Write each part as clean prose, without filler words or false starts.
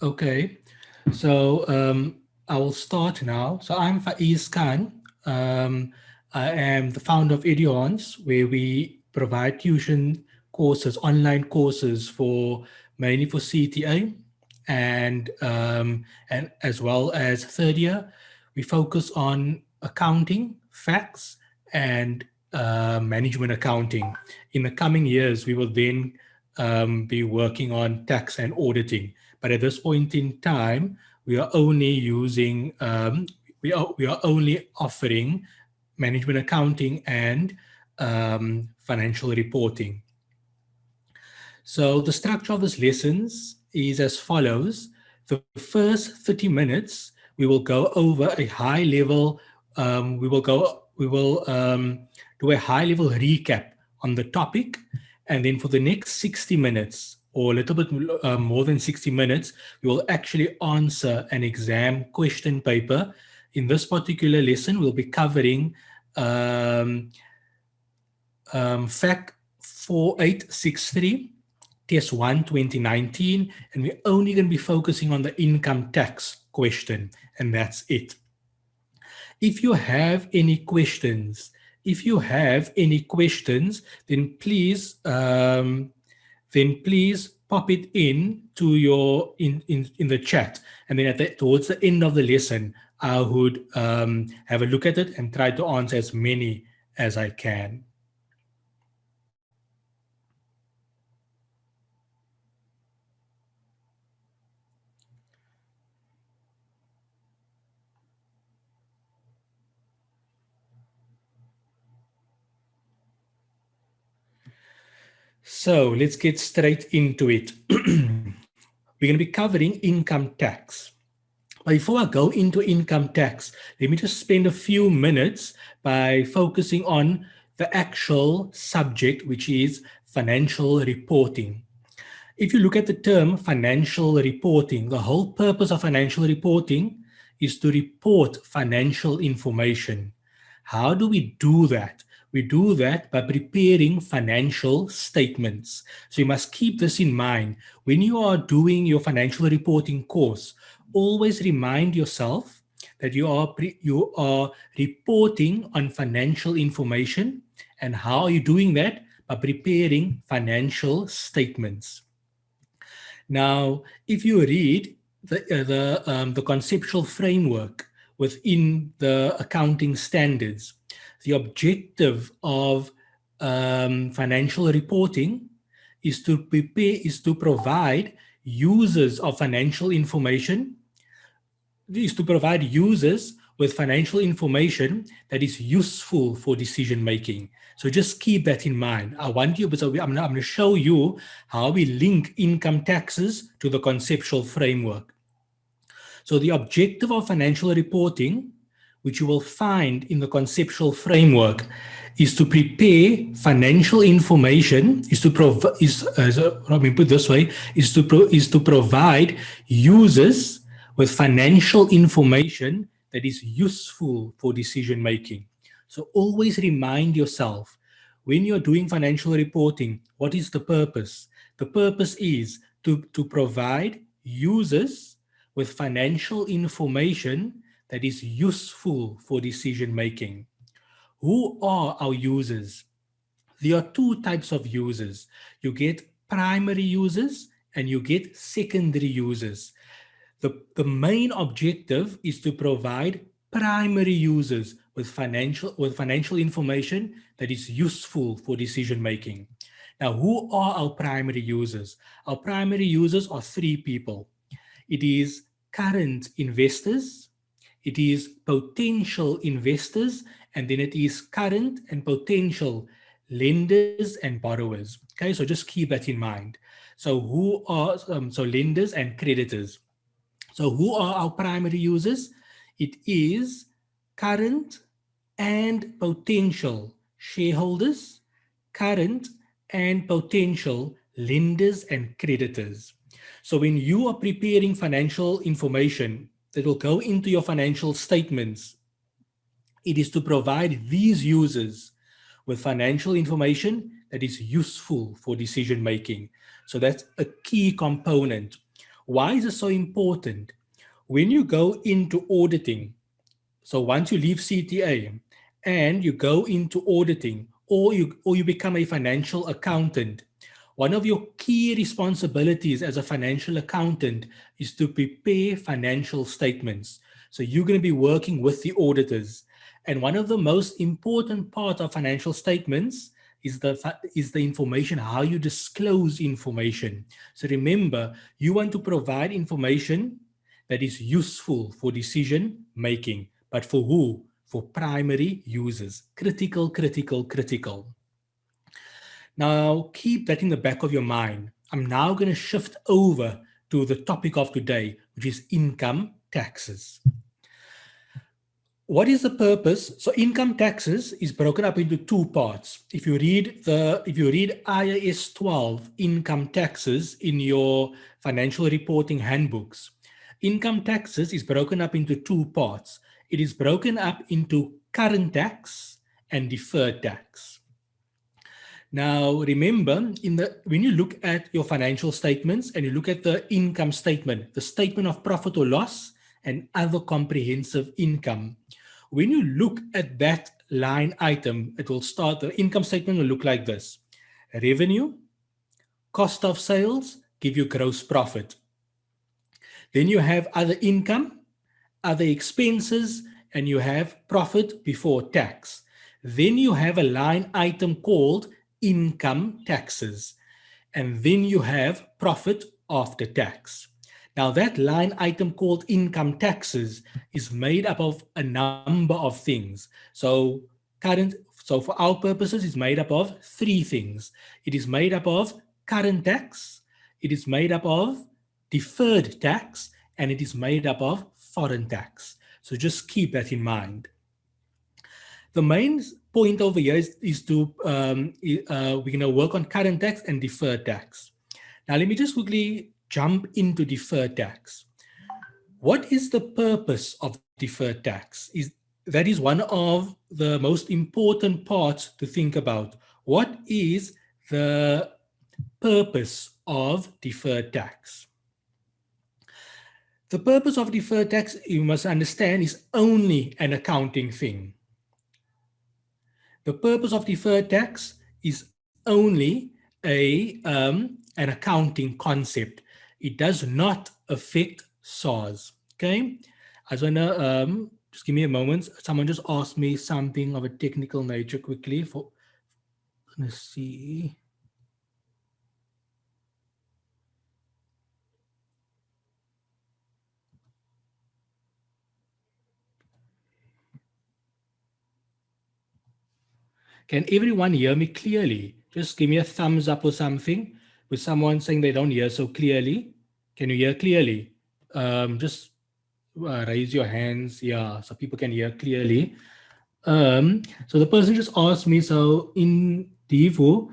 Okay, so I will start now. So I'm Faiz Khan. I am the founder of Eduons, where we provide tuition courses, online courses for mainly for CTA and as well as third year. We focus on accounting, facts, and management accounting. In the coming years, we will then be working on tax and auditing. But at this point in time, we are only using we are only offering management accounting and financial reporting. So the structure of this lessons is as follows. The first 30 minutes, we will go over a high level, we will do a high level recap on the topic. And then for the next 60 minutes or a little bit more than 60 minutes, we will actually answer an exam question paper. In this particular lesson, we'll be covering FAC 4863, Test 1 2019, and we're only going to be focusing on the income tax question, and that's it. If you have any questions, then please pop it in to your in the chat, and then towards the end of the lesson, I would have a look at it and try to answer as many as I can. So let's get straight into it. We're going to be covering income tax. But before I go into income tax, let me just spend a few minutes by focusing on the actual subject, which is financial reporting. If you look at the term financial reporting, the whole purpose of financial reporting is to report financial information. How do we do that? We do that by preparing financial statements. So you must keep this in mind. When you are doing your financial reporting course, always remind yourself that you are reporting on financial information. And how are you doing that? By preparing financial statements. Now, if you read the conceptual framework within the accounting standards, the objective of financial reporting is to provide users of financial information, with financial information that is useful for decision making. So just keep that in mind. I'm going to show you how we link income taxes to the conceptual framework. So the objective of financial reporting, which you will find in the conceptual framework, is to prepare financial information, is to provide users with financial information that is useful for decision making. So always remind yourself, when you're doing financial reporting, what is the purpose? The purpose is to provide users with financial information that is useful for decision making. Who are our users? There are two types of users. You get primary users and you get secondary users. The main objective is to provide primary users with financial information that is useful for decision making. Now, who are our primary users? Our primary users are three people. It is current investors, it is potential investors, and then it is current and potential lenders and borrowers. Okay, so just keep that in mind. So who are lenders and creditors? So who are our primary users? It is current and potential shareholders, current and potential lenders and creditors. So when you are preparing financial information that will go into your financial statements, it is to provide these users with financial information that is useful for decision making. So that's a key component. Why is it so important? When you go into auditing, so once you leave CTA and you go into auditing, or you become a financial accountant, one of your key responsibilities as a financial accountant is to prepare financial statements. So you're going to be working with the auditors. And one of the most important parts of financial statements is the information, how you disclose information. So remember, you want to provide information that is useful for decision making, but for who? For primary users. Critical, critical, critical. Now, keep that in the back of your mind. I'm now going to shift over to the topic of today, which is income taxes. What is the purpose? So income taxes is broken up into two parts. If you read IAS 12 income taxes in your financial reporting handbooks, income taxes is broken up into two parts. It is broken up into current tax and deferred tax. Now, remember, when you look at your financial statements and you look at the income statement, the statement of profit or loss and other comprehensive income, when you look at that line item, it will start, the income statement will look like this. Revenue, cost of sales, give you gross profit. Then you have other income, other expenses, and you have profit before tax. Then you have a line item called income taxes. And then you have profit after tax. Now that line item called income taxes is made up of a number of things. So for our purposes, it's made up of three things. It is made up of current tax, it is made up of deferred tax, and it is made up of foreign tax. So just keep that in mind. The main point over here is to, we're going to work on current tax and deferred tax. Now, let me just quickly jump into deferred tax. What is the purpose of deferred tax? That is one of the most important parts to think about. What is the purpose of deferred tax? The purpose of deferred tax, you must understand, is only an accounting thing. The purpose of deferred tax is only an accounting concept. It does not affect SARS. Okay, I just wanna just give me a moment. Someone just asked me something of a technical nature quickly. Let's see. Can everyone hear me clearly? Just give me a thumbs up or something. With someone saying they don't hear so clearly. Can you hear clearly? Just raise your hands, yeah, so people can hear clearly. So the person just asked me, so in Devo,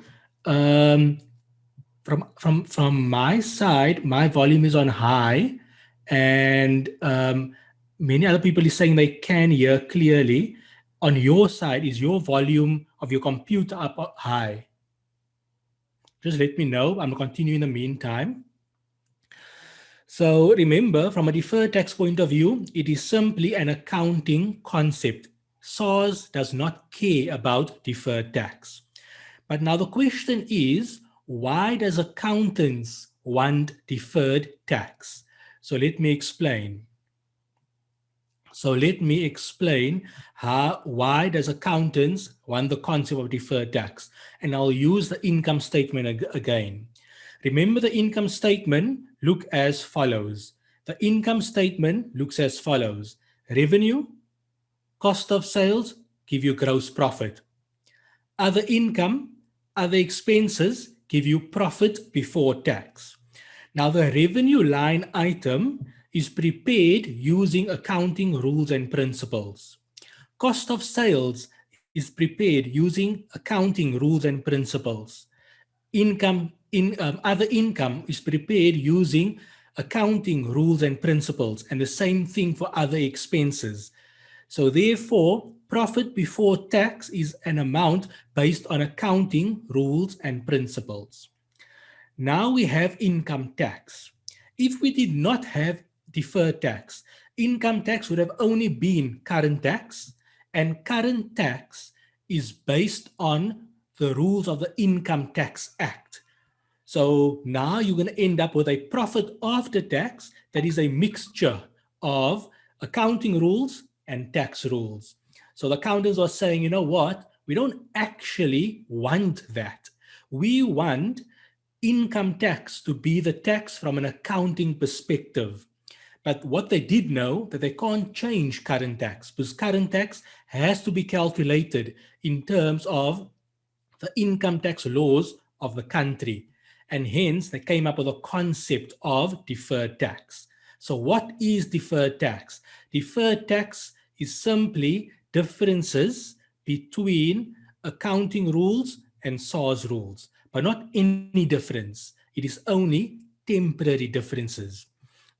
from my side, my volume is on high, and many other people is saying they can hear clearly. On your side, is your volume of your computer up high? Just let me know. I'm going to continue in the meantime. So remember, from a deferred tax point of view, it is simply an accounting concept. SARS does not care about deferred tax. But now the question is, why does accountants want deferred tax? So let me explain. Why does accountants want the concept of deferred tax? And I'll use the income statement again. Remember, the income statement look as follows. The income statement looks as follows. Revenue, cost of sales, give you gross profit. Other income, other expenses, give you profit before tax. Now, the revenue line item is prepared using accounting rules and principles. Cost of sales is prepared using accounting rules and principles. Other income is prepared using accounting rules and principles, and the same thing for other expenses. So therefore, profit before tax is an amount based on accounting rules and principles. Now we have income tax. If we did not have deferred tax, income tax would have only been current tax, and current tax is based on the rules of the Income Tax Act. So now you're going to end up with a profit after tax that is a mixture of accounting rules and tax rules. So the accountants are saying, you know what? We don't actually want that. We want income tax to be the tax from an accounting perspective. But what they did know that they can't change current tax, because current tax has to be calculated in terms of the income tax laws of the country. And hence they came up with a concept of deferred tax. So what is deferred tax? Deferred tax is simply differences between accounting rules and SARS rules, but not any difference. It is only temporary differences.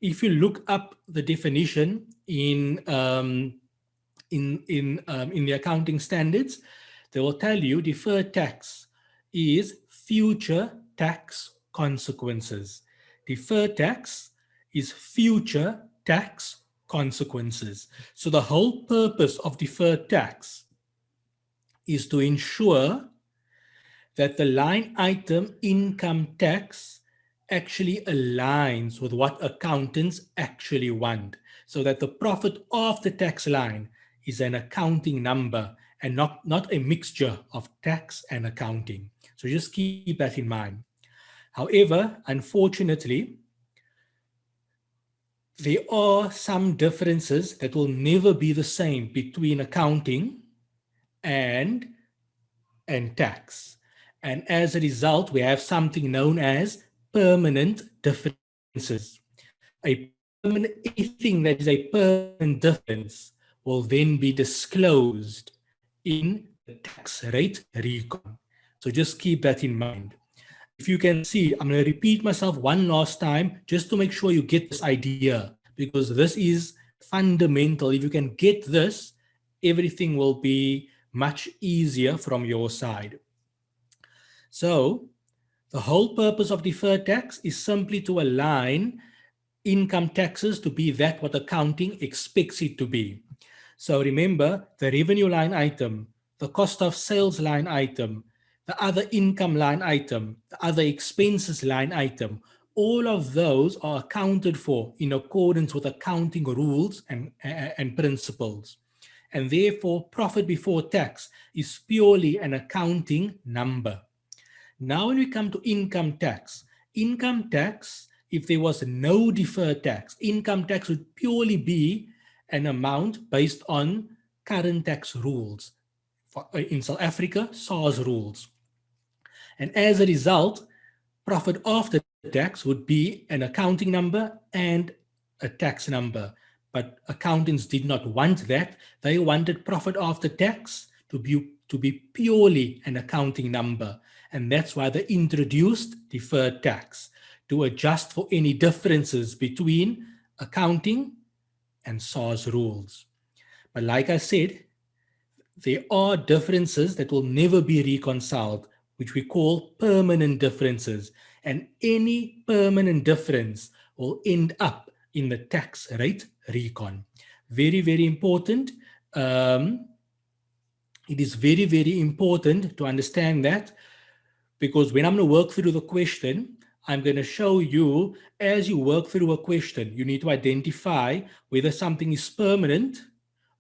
If you look up the definition in the accounting standards, they will tell you deferred tax is future tax consequences. Deferred tax is future tax consequences. So the whole purpose of deferred tax is to ensure that the line item income tax actually aligns with what accountants actually want, so that the profit after tax line is an accounting number and not a mixture of tax and accounting. So just keep that in mind. However, unfortunately, there are some differences that will never be the same between accounting and tax. And as a result, we have something known as permanent differences. Anything that is a permanent difference will then be disclosed in the tax rate recon. So just keep that in mind. If you can see, I'm going to repeat myself one last time just to make sure you get this idea, because this is fundamental. If you can get this, everything will be much easier from your side. So the whole purpose of deferred tax is simply to align income taxes to be that what accounting expects it to be. So remember, the revenue line item, the cost of sales line item, the other income line item, the other expenses line item, all of those are accounted for in accordance with accounting rules and principles. And therefore, profit before tax is purely an accounting number. Now, when we come to income tax, if there was no deferred tax, income tax would purely be an amount based on current tax rules. In South Africa, SARS rules. And as a result, profit after tax would be an accounting number and a tax number. But accountants did not want that. They wanted profit after tax to be purely an accounting number. And that's why they introduced deferred tax, to adjust for any differences between accounting and SARS rules. But like I said, there are differences that will never be reconciled, which we call permanent differences. And any permanent difference will end up in the tax rate recon. Very, very important. It is very, very important to understand that, because when I'm going to work through the question, I'm going to show you, as you work through a question, you need to identify whether something is permanent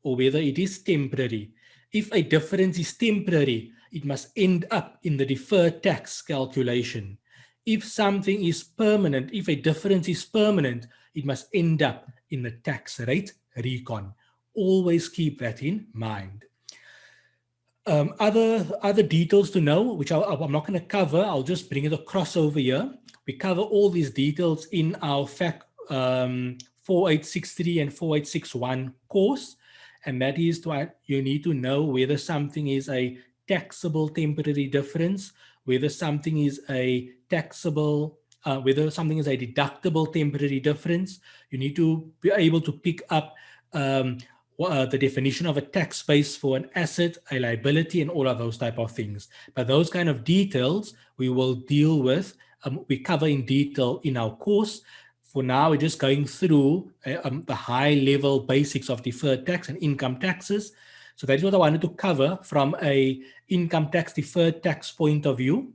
or whether it is temporary. If a difference is temporary, it must end up in the deferred tax calculation. If something is permanent, if a difference is permanent, it must end up in the tax rate recon. Always keep that in mind. Other details to know, which I'm not going to cover, I'll just bring it across over here. We cover all these details in our FAQ 4863 and 4861 course, and that is you need to know whether something is a taxable temporary difference, whether something is a taxable, whether something is a deductible temporary difference. You need to be able to pick up the definition of a tax base for an asset, a liability, and all of those type of things. But those kind of details we will deal with, we cover in detail in our course. For now, we're just going through the high-level basics of deferred tax and income taxes. So that is what I wanted to cover from a income tax, deferred tax point of view.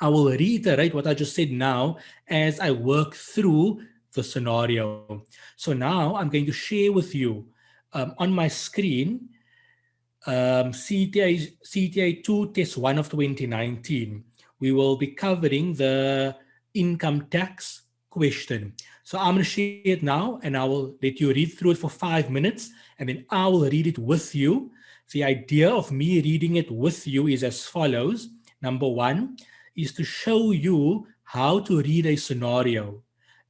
I will reiterate what I just said now as I work through the scenario. So now I'm going to share with you on my screen CTA 2 Test 1 of 2019. We will be covering the income tax question. So I'm going to share it now and I will let you read through it for 5 minutes and then I will read it with you. The idea of me reading it with you is as follows. Number one is to show you how to read a scenario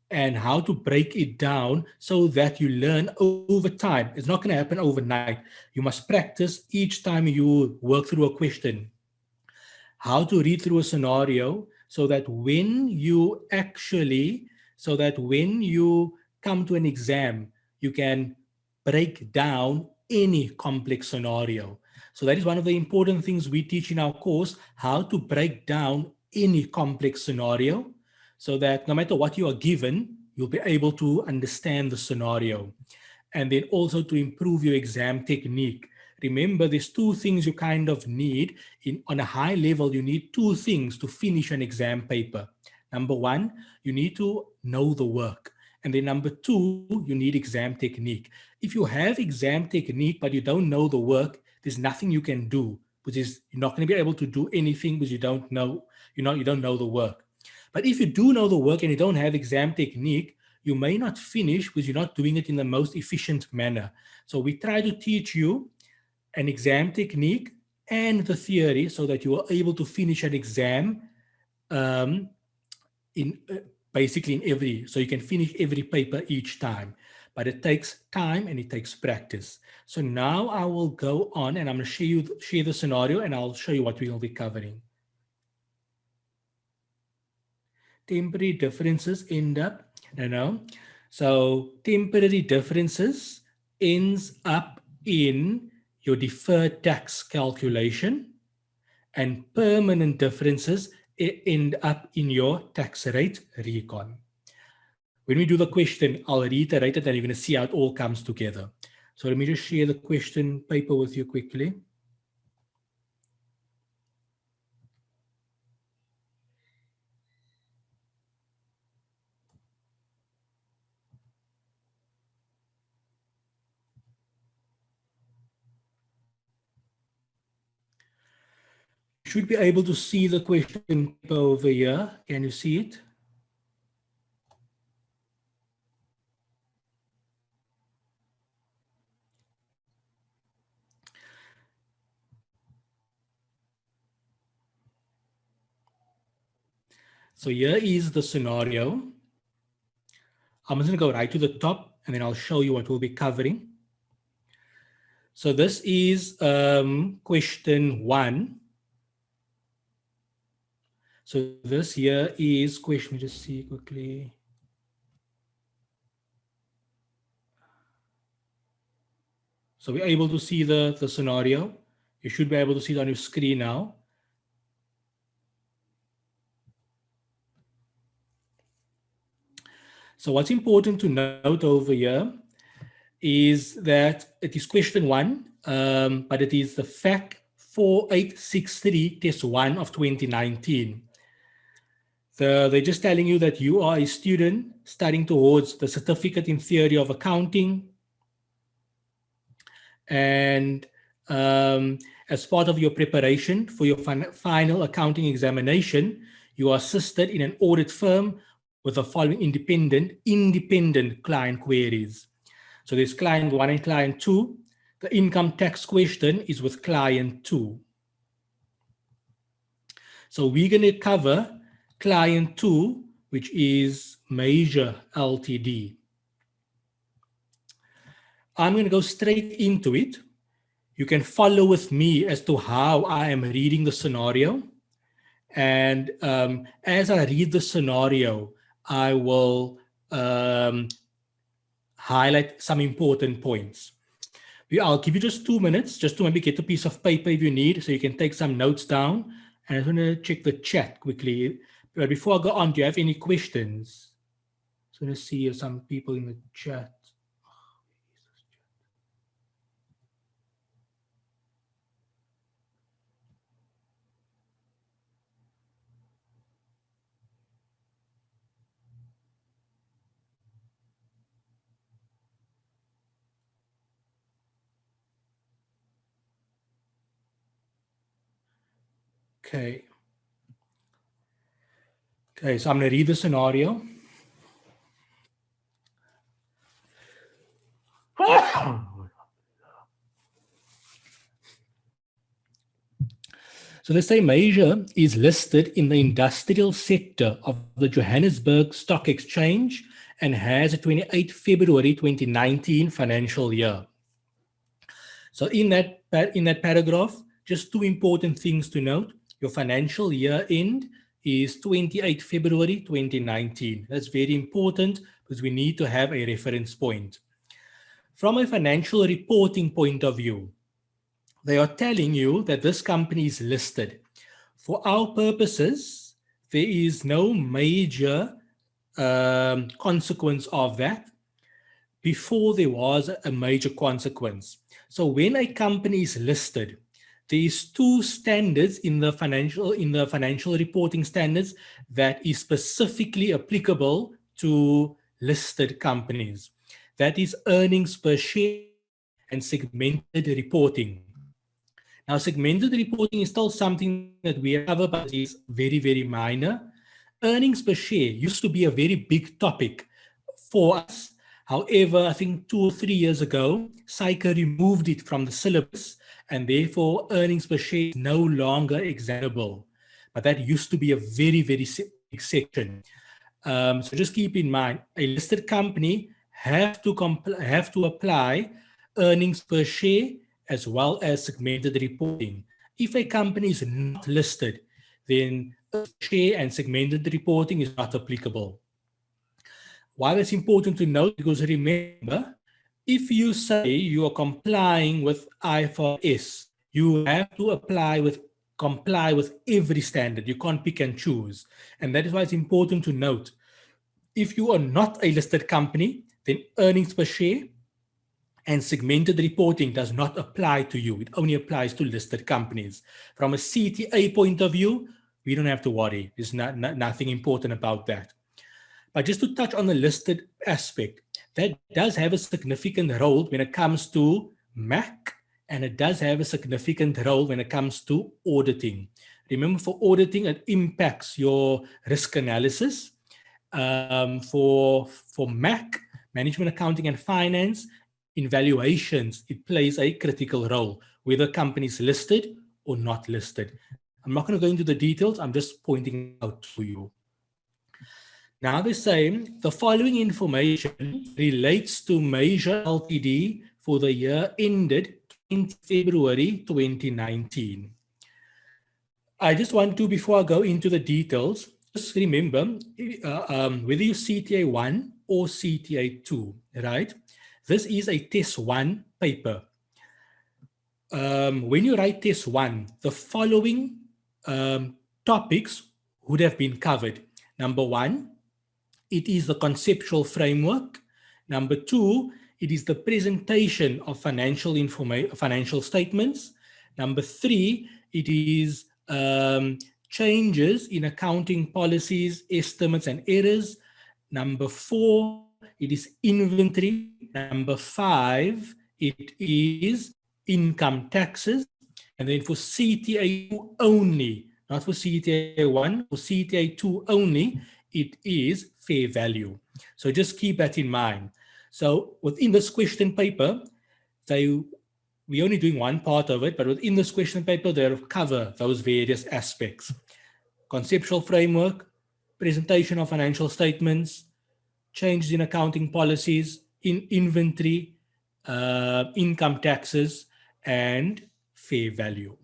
and how to break it down so that you learn over time. It's not going to happen overnight. You must practice each time you work through a question. How to read through a scenario so that when you come to an exam, you can break down any complex scenario. So that is one of the important things we teach in our course, how to break down any complex scenario so that no matter what you are given, you'll be able to understand the scenario. And then also to improve your exam technique. Remember, there's two things you kind of need. On a high level, you need two things to finish an exam paper. Number one, you need to know the work. And then number two, you need exam technique. If you have exam technique, but you don't know the work, there's nothing you can do, which is you're not going to be able to do anything because you don't know the work. But if you do know the work and you don't have exam technique, you may not finish because you're not doing it in the most efficient manner. So we try to teach you an exam technique and the theory so that you are able to finish an exam so you can finish every paper each time. But it takes time and it takes practice. So now I will go on and I'm going to share the scenario and I'll show you what we will be covering. Temporary differences end up, So temporary differences ends up in your deferred tax calculation and permanent differences end up in your tax rate recon. When we do the question, I'll reiterate it and you're going to see how it all comes together. So let me just share the question paper with you quickly. You should be able to see the question paper over here. Can you see it? So here is the scenario. I'm just going to go right to the top and then I'll show you what we'll be covering. So this is question 1. So this here is question, let me just see quickly. So we're able to see the scenario. You should be able to see it on your screen now. So what's important to note over here is that it is question 1, but it is the FAC 4863 test 1 of 2019. They're just telling you that you are a student studying towards the certificate in theory of accounting. And as part of your preparation for your final accounting examination, you are assisted in an audit firm with the following independent client queries. So there's client 1 and client 2. The income tax question is with client 2. So we're going to cover client 2, which is Major Ltd. I'm going to go straight into it. You can follow with me as to how I am reading the scenario. And as I read the scenario, I will highlight some important points. I'll give you just 2 minutes just to maybe get a piece of paper if you need, so you can take some notes down. And I'm going to check the chat quickly. But before I go on, do you have any questions? So let's see some people in the chat. Okay. Okay, so I'm going to read the scenario. So let's say Malaysia is listed in the industrial sector of the Johannesburg Stock Exchange and has a 28 February 2019 financial year. So in that paragraph, just two important things to note. Your financial year end is 28 February 2019. That's very important because we need to have a reference point. From a financial reporting point of view, they are telling you that this company is listed. For our purposes, there is no major consequence of that before there was a major consequence. So when a company is listed, there is two standards in the financial reporting standards that is specifically applicable to listed companies. That is earnings per share and segmented reporting. Now, segmented reporting is still something that we have covered, but it's very, very minor. Earnings per share used to be a very big topic for us. However, I think 2 or 3 years ago, SAICA removed it from the syllabus, and therefore earnings per share is no longer examinable. But that used to be a very, very big section. So just keep in mind, a listed company have to apply earnings per share as well as segmented reporting. If a company is not listed, then share and segmented reporting is not applicable. Why that's important to note, because remember, if you say you are complying with IFRS, you have to comply with every standard. You can't pick and choose. And that is why it's important to note, if you are not a listed company, then earnings per share and segmented reporting does not apply to you. It only applies to listed companies. From a CTA point of view, we don't have to worry. There's nothing important about that. But just to touch on the listed aspect, that does have a significant role when it comes to MAC, and it does have a significant role when it comes to auditing. Remember, for auditing, it impacts your risk analysis. For MAC, Management Accounting and Finance, in valuations, it plays a critical role, whether companies listed or not listed. I'm not going to go into the details. I'm just pointing out to you. Now they're saying the following information relates to Malaysia Ltd for the year ended 20 February 2019. I just want to, before I go into the details, just remember, whether you CTA 1 or CTA 2, right? This is a test 1 paper. When you write test 1, the following topics would have been covered. Number 1, it is the conceptual framework. Number 2, it is the presentation of financial statements. Number 3, it is changes in accounting policies, estimates, and errors. Number 4, it is inventory. Number 5, it is income taxes. And then for CTA 2 only, not for CTA 1, for CTA 2 only, it is fair value. So just keep that in mind. So within this question paper, we're only doing one part of it, but within this question paper, they'll cover those various aspects. Conceptual framework, presentation of financial statements, changes in accounting policies, in inventory, income taxes, and fair value.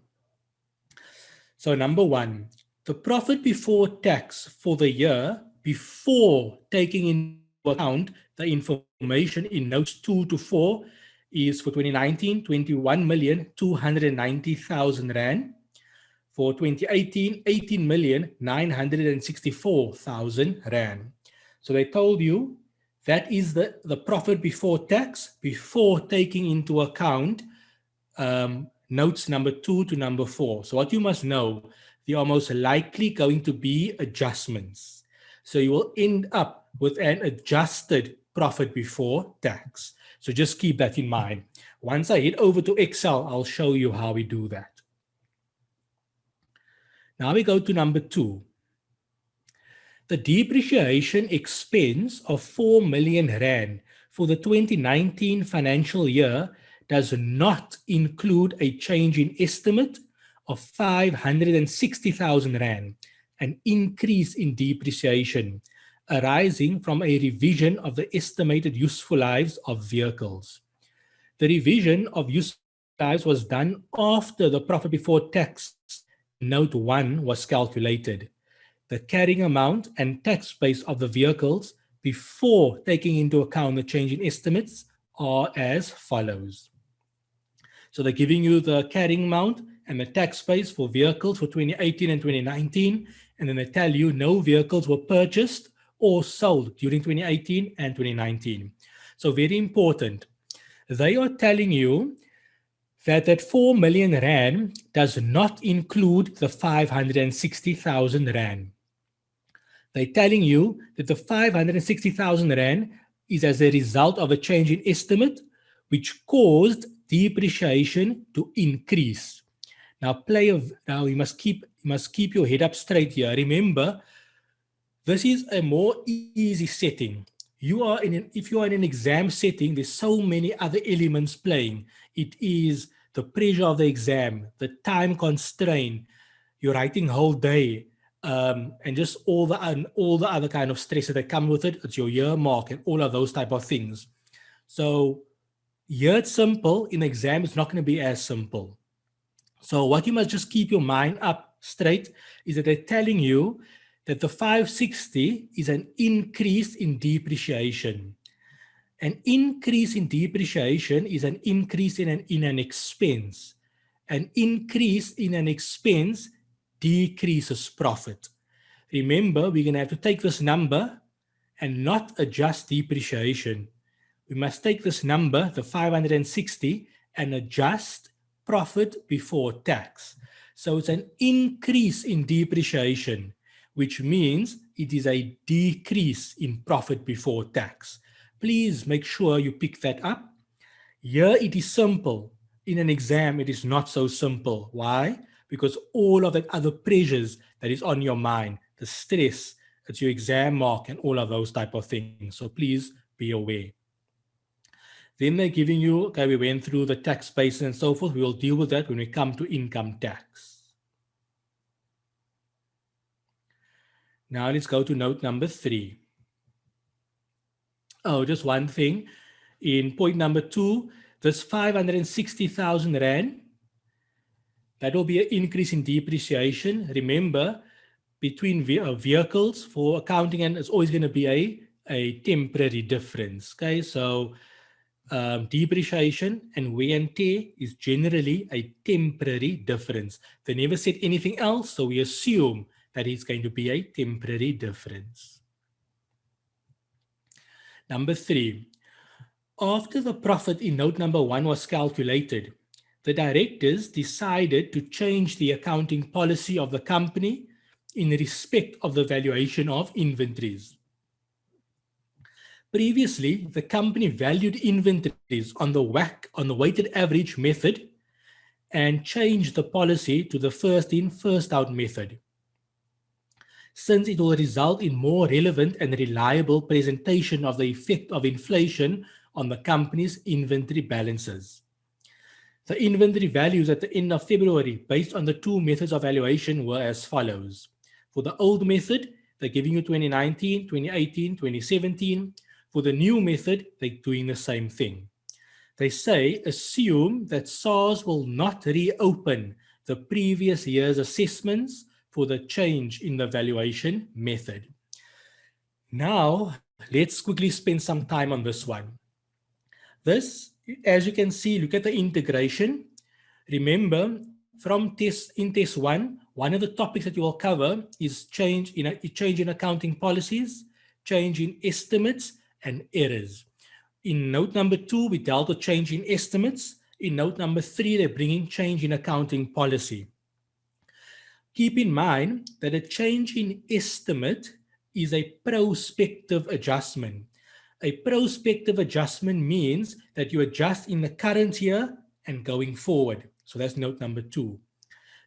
So number 1, the profit before tax for the year before taking into account the information in notes 2 to 4 is for 2019, 21,290,000 Rand. For 2018, 18,964,000 Rand. So they told you That is the profit before tax, before taking into account notes number 2 to number 4. So what you must know, there are most likely going to be adjustments. So you will end up with an adjusted profit before tax. So just keep that in mind. Once I head over to Excel, I'll show you how we do that. Now we go to number 2. The depreciation expense of 4 million Rand for the 2019 financial year does not include a change in estimate of 560,000 Rand, an increase in depreciation arising from a revision of the estimated useful lives of vehicles. The revision of useful lives was done after the profit before tax in Note 1 was calculated. The carrying amount and tax base of the vehicles before taking into account the change in estimates are as follows. So they're giving you the carrying amount and the tax base for vehicles for 2018 and 2019, and then they tell you no vehicles were purchased or sold during 2018 and 2019. So very important. They are telling you that 4 million Rand does not include the 560,000 Rand. They're telling you that the 560,000 Rand is as a result of a change in estimate, which caused depreciation to increase. Now, you must keep your head up straight here. Remember, this is a more easy setting. If you are in an exam setting, there's so many other elements playing. It is the pressure of the exam, the time constraint, you're writing whole day, and just all the other kind of stresses that come with it. It's your year mark and all of those type of things. So here it's simple. In the exam, it's not going to be as simple. So what you must just keep your mind up straight is that they're telling you that the 560 is an increase in depreciation. An increase in depreciation is an increase in an expense. An increase in an expense decreases profit. Remember, we're going to have to take this number and not adjust depreciation. We must take this number, the 560, and adjust profit before tax. So it's an increase in depreciation, which means it is a decrease in profit before tax. Please make sure you pick that up. Here it is simple. In an exam, it is not so simple. Why? Because all of that other pressures that is on your mind, the stress, it's your exam mark and all of those type of things. So please be aware. Then they're giving you, okay, we went through the tax base and so forth. We will deal with that when we come to income tax. Now let's go to note number 3. Oh, just one thing. In point number 2, this 560,000 Rand, that will be an increase in depreciation. Remember, between vehicles for accounting, and it's always going to be a temporary difference. Okay, so depreciation and wear and tear is generally a temporary difference. They never said anything else, so we assume that it's going to be a temporary difference. Number 3, after the profit in note number 1 was calculated, the directors decided to change the accounting policy of the company in respect of the valuation of inventories. Previously, the company valued inventories on the weighted average method and changed the policy to the first in, first out method, since it will result in more relevant and reliable presentation of the effect of inflation on the company's inventory balances. The inventory values at the end of February based on the 2 methods of valuation were as follows. For the old method, they're giving you 2019, 2018, 2017. For the new method, they're doing the same thing. They say, assume that SARS will not reopen the previous year's assessments for the change in the valuation method. Now, let's quickly spend some time on this one. This, as you can see, look at the integration. Remember, from in test 1, one of the topics that you will cover is change in accounting policies, change in estimates, and errors. In note number 2, we dealt with change in estimates. In note number 3, they're bringing change in accounting policy. Keep in mind that a change in estimate is a prospective adjustment. A prospective adjustment means that you adjust in the current year and going forward. So that's note number 2.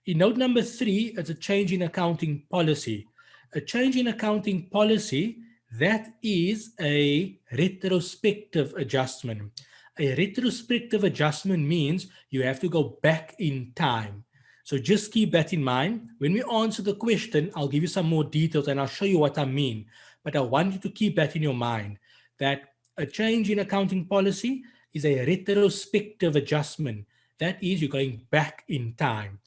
In note number 3, it's a change in accounting policy. A change in accounting policy, that is a retrospective adjustment. A retrospective adjustment means you have to go back in time. So just keep that in mind. When we answer the question, I'll give you some more details and I'll show you what I mean. But I want you to keep that in your mind, that a change in accounting policy is a retrospective adjustment. That is, you're going back in time.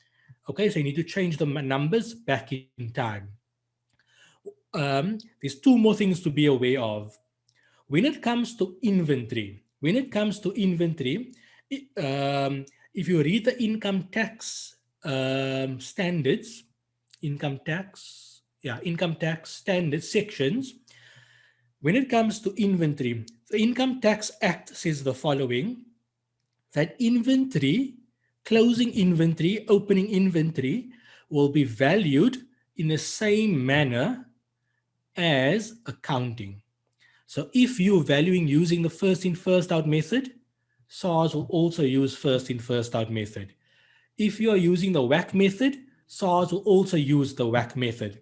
Okay, so you need to change the numbers back in time. There's 2 more things to be aware of. When it comes to inventory, if you read the income tax standards, income tax standards sections, when it comes to inventory, the Income Tax Act says the following, that inventory, closing inventory, opening inventory will be valued in the same manner as accounting. So if you're valuing using the first in, first out method, SARS will also use first in, first out method. If you are using the WACC method, SARS will also use the WACC method.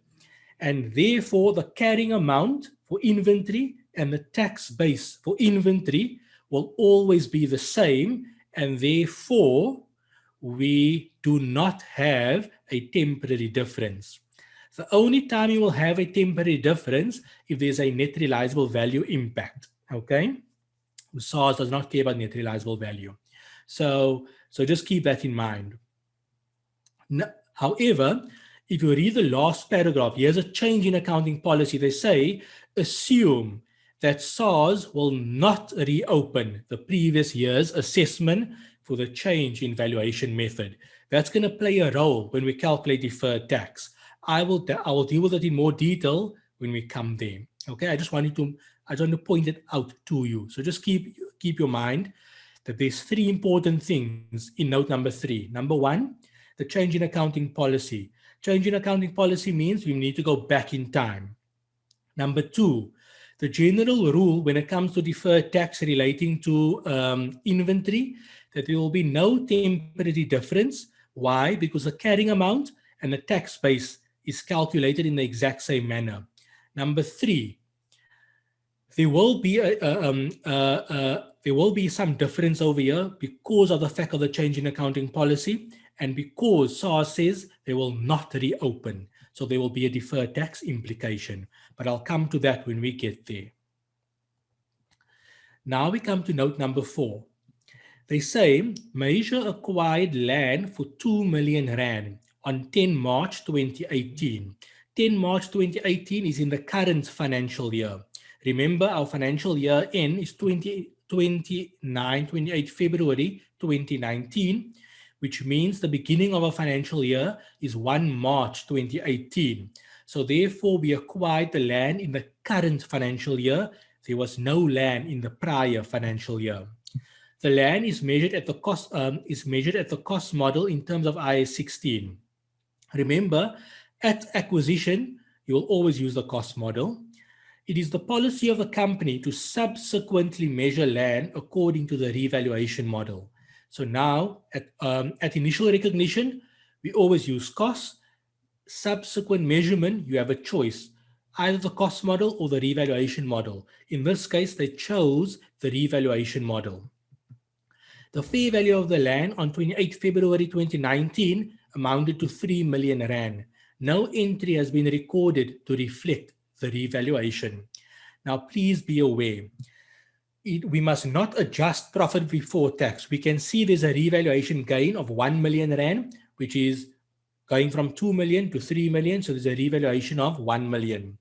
And therefore, the carrying amount for inventory and the tax base for inventory will always be the same, and therefore, we do not have a temporary difference. The only time you will have a temporary difference if there's a net realizable value impact, okay? SARS does not care about net realizable value. So just keep that in mind. Now, however, if you read the last paragraph, here's a change in accounting policy. They say, assume that SARS will not reopen the previous year's assessment for the change in valuation method. That's going to play a role when we calculate deferred tax. I will deal with it in more detail when we come there. Okay, I just want to point it out to you. So just keep your mind that there's 3 important things in note number 3. Number 1, the change in accounting policy. Change in accounting policy means we need to go back in time. Number 2, the general rule when it comes to deferred tax relating to inventory, that there will be no temporary difference. Why? Because the carrying amount and the tax base is calculated in the exact same manner. Number 3, there will be some difference over here because of the fact of the change in accounting policy, and because SARS says they will not reopen. So there will be a deferred tax implication, but I'll come to that when we get there. Now we come to note number 4. They say Malaysia acquired land for 2 million rand on 10 March 2018. 10 March 2018 is in the current financial year. Remember, our financial year end is 28 February 2019, which means the beginning of our financial year is 1 March 2018. So therefore, we acquired the land in the current financial year. There was no land in the prior financial year. The land is measured at the cost model in terms of IAS 16. Remember, at acquisition, you will always use the cost model. It is the policy of the company to subsequently measure land according to the revaluation model. So now, at initial recognition, we always use cost. Subsequent measurement, you have a choice, either the cost model or the revaluation model. In this case, they chose the revaluation model. The fair value of the land on 28 February 2019 amounted to 3 million rand. No entry has been recorded to reflect the revaluation. Now, please be aware, we must not adjust profit before tax. We can see there's a revaluation gain of 1 million rand, which is going from 2 million to 3 million. So there's a revaluation of 1 million.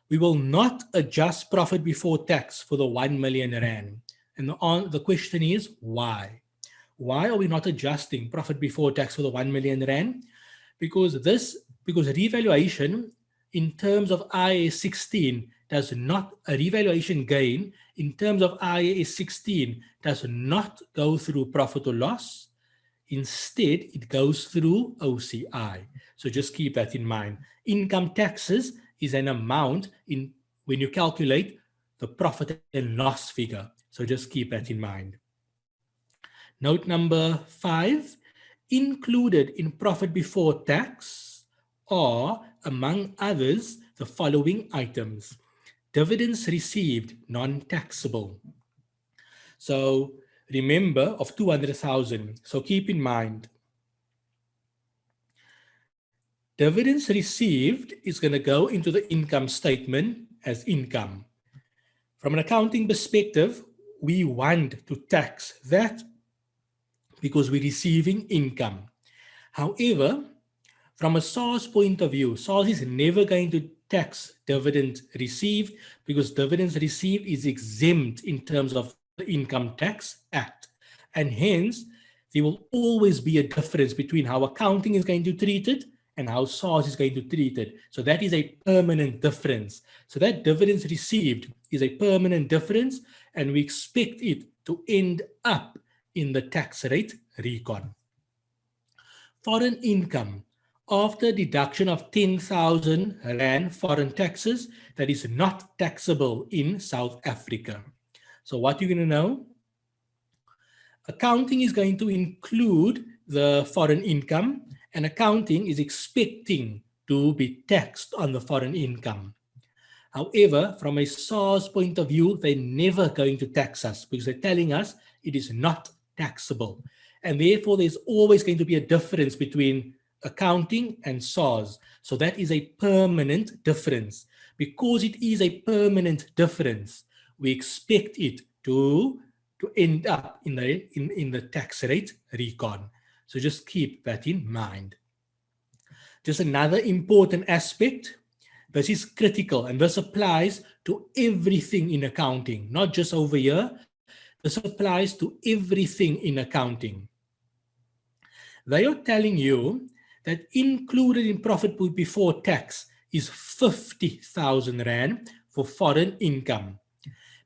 We will not adjust profit before tax for the 1 million rand. And the question is, why? Why are we not adjusting profit before tax for the 1 million rand? Because revaluation in terms of IAS 16 does not, a revaluation gain in terms of IAS 16 does not go through profit or loss. Instead, it goes through OCI. So just keep that in mind. Income taxes is an amount in when you calculate the profit and loss figure. So just keep that in mind. Note number 5, included in profit before tax are, among others, the following items. Dividends received, non-taxable. So remember, of 200,000. So keep in mind, dividends received is going to go into the income statement as income. From an accounting perspective, we want to tax that because we're receiving income. However, from a SARS point of view, SARS is never going to tax dividends received because dividends received is exempt in terms of the Income Tax Act. And hence, there will always be a difference between how accounting is going to treat it and how SARS is going to treat it. So that is a permanent difference. So that dividends received is a permanent difference, and we expect it to end up in the tax rate recon. Foreign income. After deduction of 10,000 Rand foreign taxes, that is not taxable in South Africa. So what you're going to know? Accounting is going to include the foreign income, and accounting is expecting to be taxed on the foreign income. However, from a SARS point of view, they're never going to tax us because they're telling us it is not taxable. And therefore, there's always going to be a difference between accounting and SARS. So that is a permanent difference. Because it is a permanent difference, we expect it to end up in the tax rate recon. So just keep that in mind. Just another important aspect, this is critical, and this applies to everything in accounting, not just over here. This applies to everything in accounting. They are telling you that included in profit before tax is 50,000 Rand for foreign income.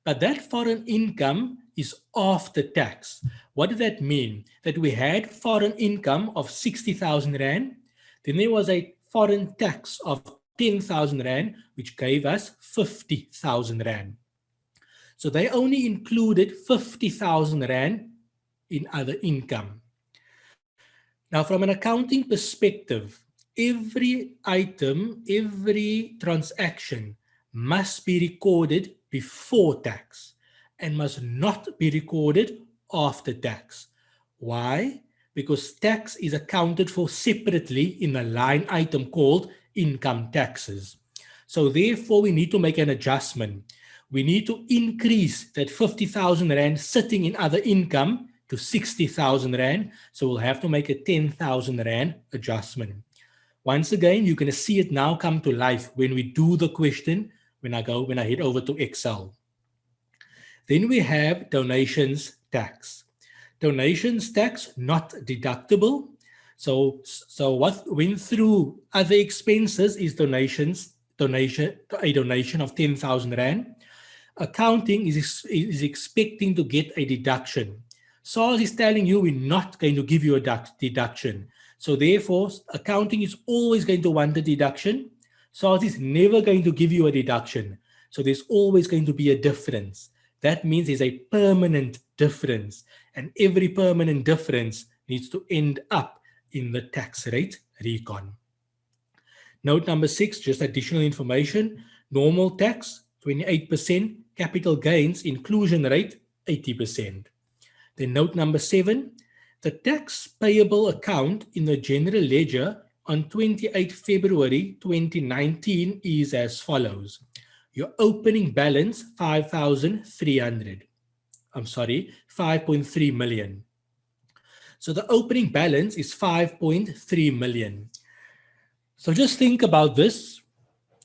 But that foreign income is after tax. What does that mean? That we had foreign income of 60,000 Rand, then there was a foreign tax of 10,000 Rand, which gave us 50,000 Rand. So they only included 50,000 Rand in other income. Now, from an accounting perspective, every item, every transaction must be recorded before tax and must not be recorded after tax. Why? Because tax is accounted for separately in a line item called income taxes. So therefore, we need to make an adjustment. We need to increase that 50,000 Rand sitting in other income to 60,000 Rand. So we'll have to make a 10,000 Rand adjustment. Once again, you're going to see it now come to life when we do the question, when I head over to Excel. Then we have donations tax. Donations tax not deductible. So what went through other expenses is a donation of 10,000 Rand. Accounting is expecting to get a deduction. SARS is telling you we're not going to give you a deduction. So therefore, accounting is always going to want a deduction. SARS is never going to give you a deduction. So there's always going to be a difference. That means there's a permanent difference. And every permanent difference needs to end up in the tax rate recon. Note number 6, just additional information. Normal tax, 28%. Capital gains, inclusion rate, 80%. Then note number 7, the tax payable account in the general ledger on 28 February 2019 is as follows. Your opening balance, 5.3 million. So the opening balance is 5.3 million. So just think about this.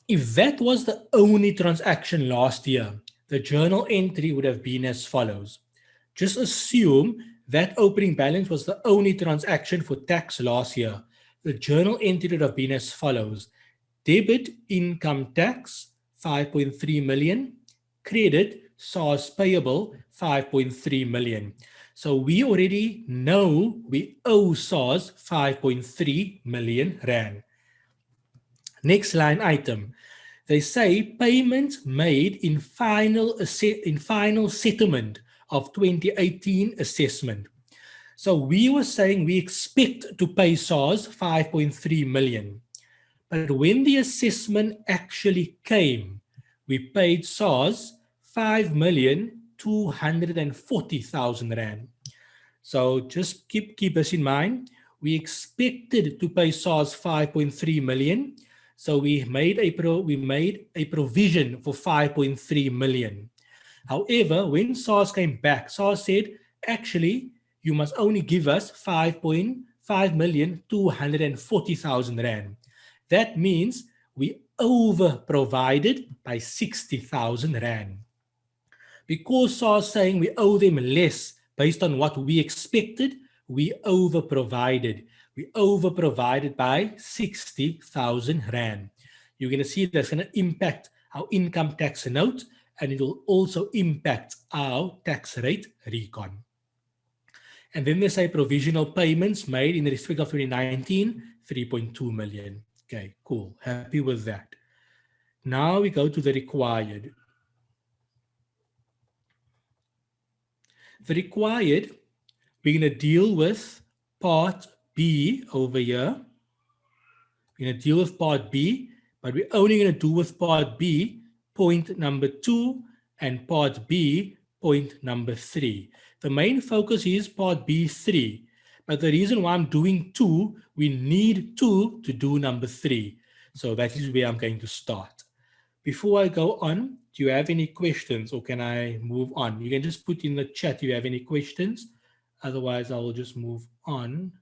If that was the only transaction last year, the journal entry would have been as follows. Just assume that opening balance was the only transaction for tax last year. The journal entry would have been as follows. Debit income tax, 5.3 million. Credit, SARS payable, 5.3 million. So we already know we owe SARS 5.3 million rand. Next line item. They say payments made in final settlement of 2018 assessment. So we were saying we expect to pay SARS 5.3 million. But when the assessment actually came, we paid SARS 5,240,000 rand. So just keep this in mind. We expected to pay SARS 5.3 million. So we made a provision for 5.3 million. However, when SARS came back, SARS said, actually, you must only give us 5,240,000 rand. That means we over-provided by 60,000 rand. Because SARS saying we owe them less based on what we expected, we over-provided. We over-provided by 60,000 rand. You're going to see that's going to impact our income tax note, and it will also impact our tax rate recon. And then they say provisional payments made in respect of 2019, 3.2 million. Okay, cool. Happy with that. Now we go to the required. The required, we're going to deal with part B over here. We're going to deal with part B, but we're only going to do with part B, point number 2, and part B, point number 3. The main focus is part B3, but the reason why I'm doing 2, we need 2 to do number 3. So that is where I'm going to start. Before I go on, do you have any questions or can I move on? You can just put in the chat if you have any questions. Otherwise, I will just move on.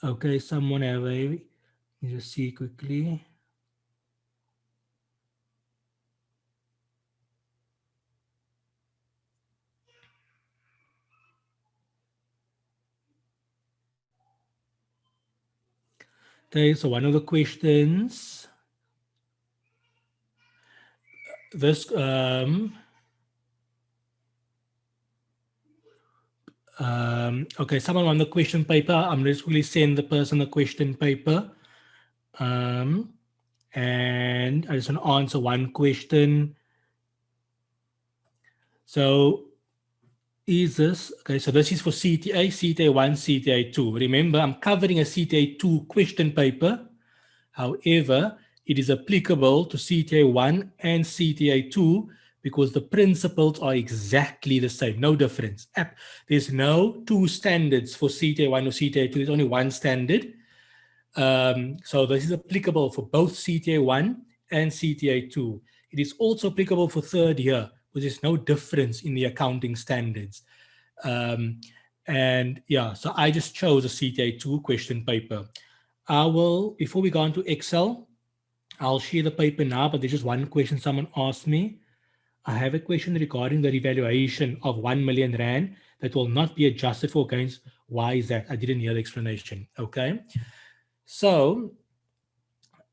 Okay, someone have a, let me just see quickly. Okay, so one of the questions, this, okay, someone on the question paper, I'm just going to send the person the question paper. And I just want to answer one question. So is this, okay, so this is for CTA, CTA1, CTA2. Remember, I'm covering a CTA2 question paper. However, it is applicable to CTA1 and CTA2 because the principles are exactly the same, no difference. There's no two standards for CTA1 or CTA2, there's only one standard. So this is applicable for both CTA1 and CTA2. It is also applicable for third year, because there's no difference in the accounting standards. And yeah, so I just chose a CTA2 question paper. I will, before we go on to Excel, I'll share the paper now, but there's just one question someone asked me. I have a question regarding the revaluation of 1 million rand that will not be adjusted for gains. Why is that? I didn't hear the explanation. Okay. So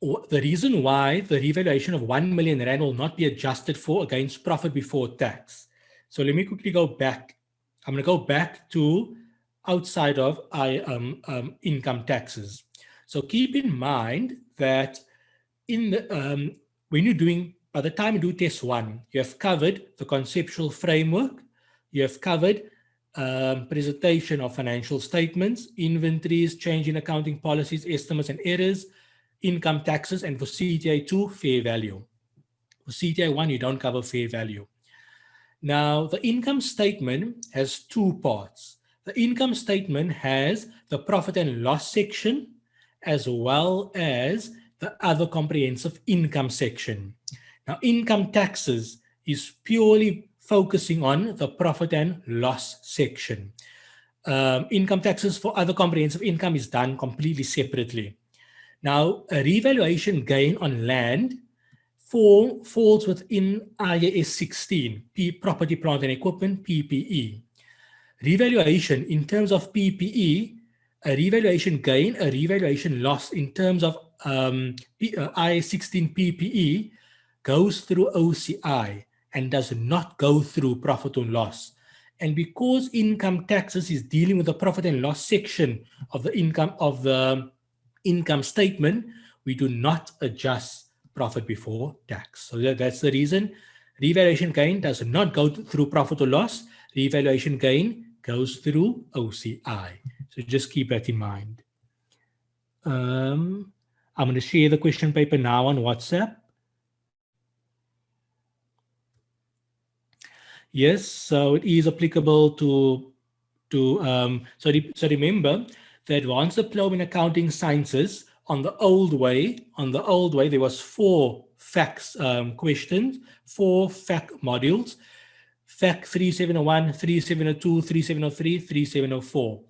the reason why the revaluation of 1 million rand will not be adjusted for against profit before tax. So let me quickly go back. I'm going to go back to outside of income taxes. So keep in mind that in the, when you're doing, by the time you do test 1, you have covered the conceptual framework, you have covered presentation of financial statements, inventories, change in accounting policies, estimates and errors, income taxes, and for CTA2, fair value. For CTA1, you don't cover fair value. Now, the income statement has 2 parts. The income statement has the profit and loss section, as well as the other comprehensive income section. Now, income taxes is purely focusing on the profit and loss section. Income taxes for other comprehensive income is done completely separately. Now, a revaluation gain on land falls within IAS 16, property, plant and equipment, PPE. Revaluation in terms of PPE, a revaluation gain, a revaluation loss in terms of IAS 16 PPE goes through OCI and does not go through profit or loss. And because income taxes is dealing with the profit and loss section of the income statement, we do not adjust profit before tax. So that's the reason. Revaluation gain does not go through profit or loss. Revaluation gain goes through OCI. So just keep that in mind. I'm going to share the question paper now on WhatsApp. Yes, so it is applicable to so remember the Advanced Diploma in Accounting Sciences on the old way there was 4 facts questions, 4 fact modules. Fact 3701, 3702, 3703, 3704.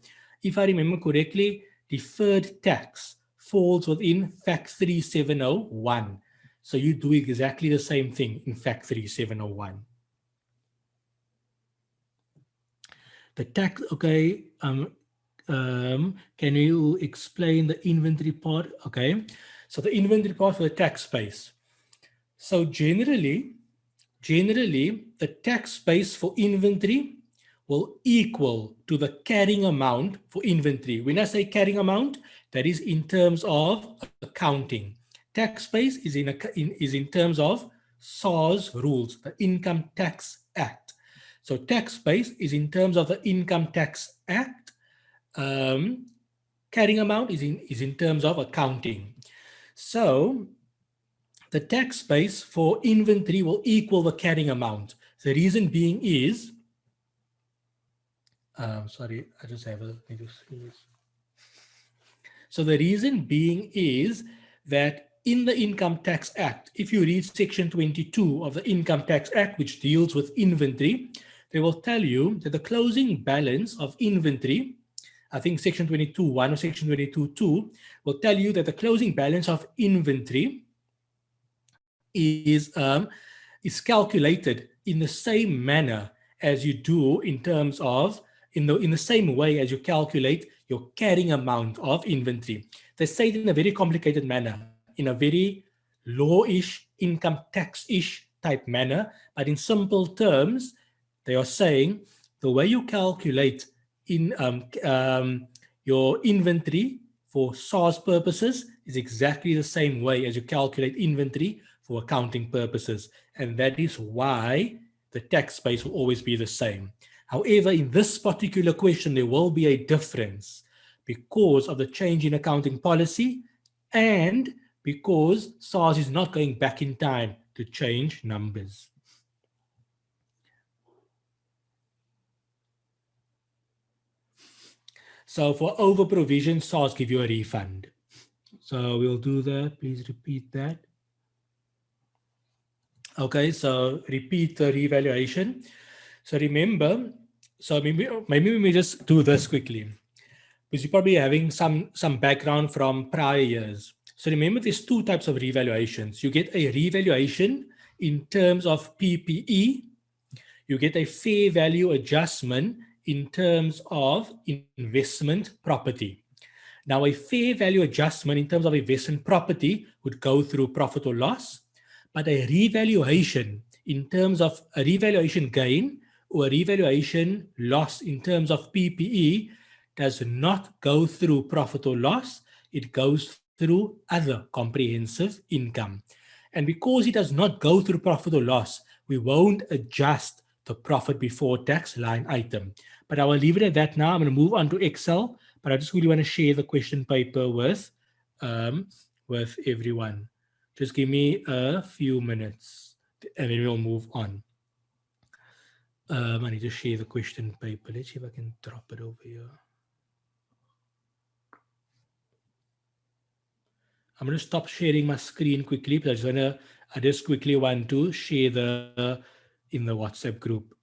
If I remember correctly, deferred tax falls within fact 3701. So you do exactly the same thing in fact 3701. The tax, okay, can you explain the inventory part? Okay, so the inventory part for the tax base. So generally, the tax base for inventory will equal to the carrying amount for inventory. When I say carrying amount, that is in terms of accounting. Tax base is in terms of SARS rules, the Income Tax Act. So tax base is in terms of the Income Tax Act. Carrying amount is in terms of accounting. So the tax base for inventory will equal the carrying amount. The reason being is, sorry, I just have a, so the reason being is that in the Income Tax Act, if you read section 22 of the Income Tax Act, which deals with inventory, they will tell you that the closing balance of inventory, I think section 22.1 or section 22.2 will tell you that the closing balance of inventory is calculated in the same manner as you do in terms of, in the same way as you calculate your carrying amount of inventory. They say it in a very complicated manner, in a very law-ish, income tax-ish type manner, but in simple terms, they are saying the way you calculate in your inventory for SARS purposes is exactly the same way as you calculate inventory for accounting purposes. And that is why the tax base will always be the same. However, in this particular question, there will be a difference because of the change in accounting policy and because SARS is not going back in time to change numbers. So for over provision, SARS give you a refund. So we'll do that. Please repeat that. Okay, so repeat the revaluation. So remember, so maybe we just do this quickly, because you're probably having some background from prior years. So remember, there's 2 types of revaluations. You get a revaluation in terms of PPE. You get a fair value adjustment in terms of investment property. Now, a fair value adjustment in terms of investment property would go through profit or loss, but a revaluation in terms of a revaluation gain or a revaluation loss in terms of PPE does not go through profit or loss. It goes through other comprehensive income. And because it does not go through profit or loss, we won't adjust the profit before tax line item. But I will leave it at that now. I'm going to move on to Excel, but I just really want to share the question paper with everyone. Just give me a few minutes and then we'll move on. I need to share the question paper. Let's see if I can drop it over here. I'm going to stop sharing my screen quickly, but I just quickly want to share in the WhatsApp group.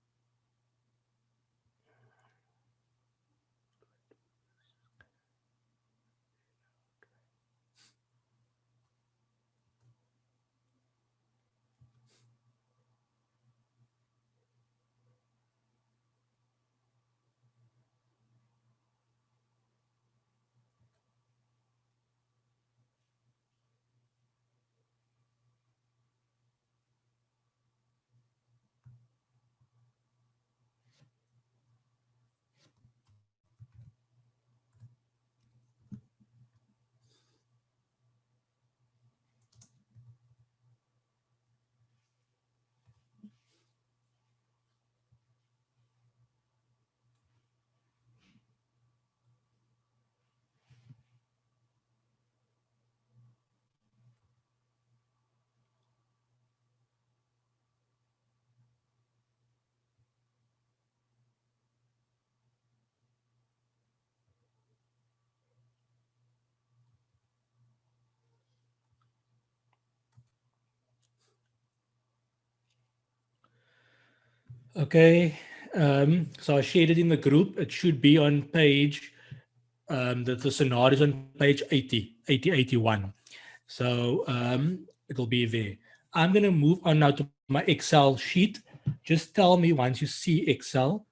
Okay, so I shared it in the group. It should be on page, the scenario is on page 81. So it'll be there. I'm going to move on now to my Excel sheet. Just tell me once you see Excel.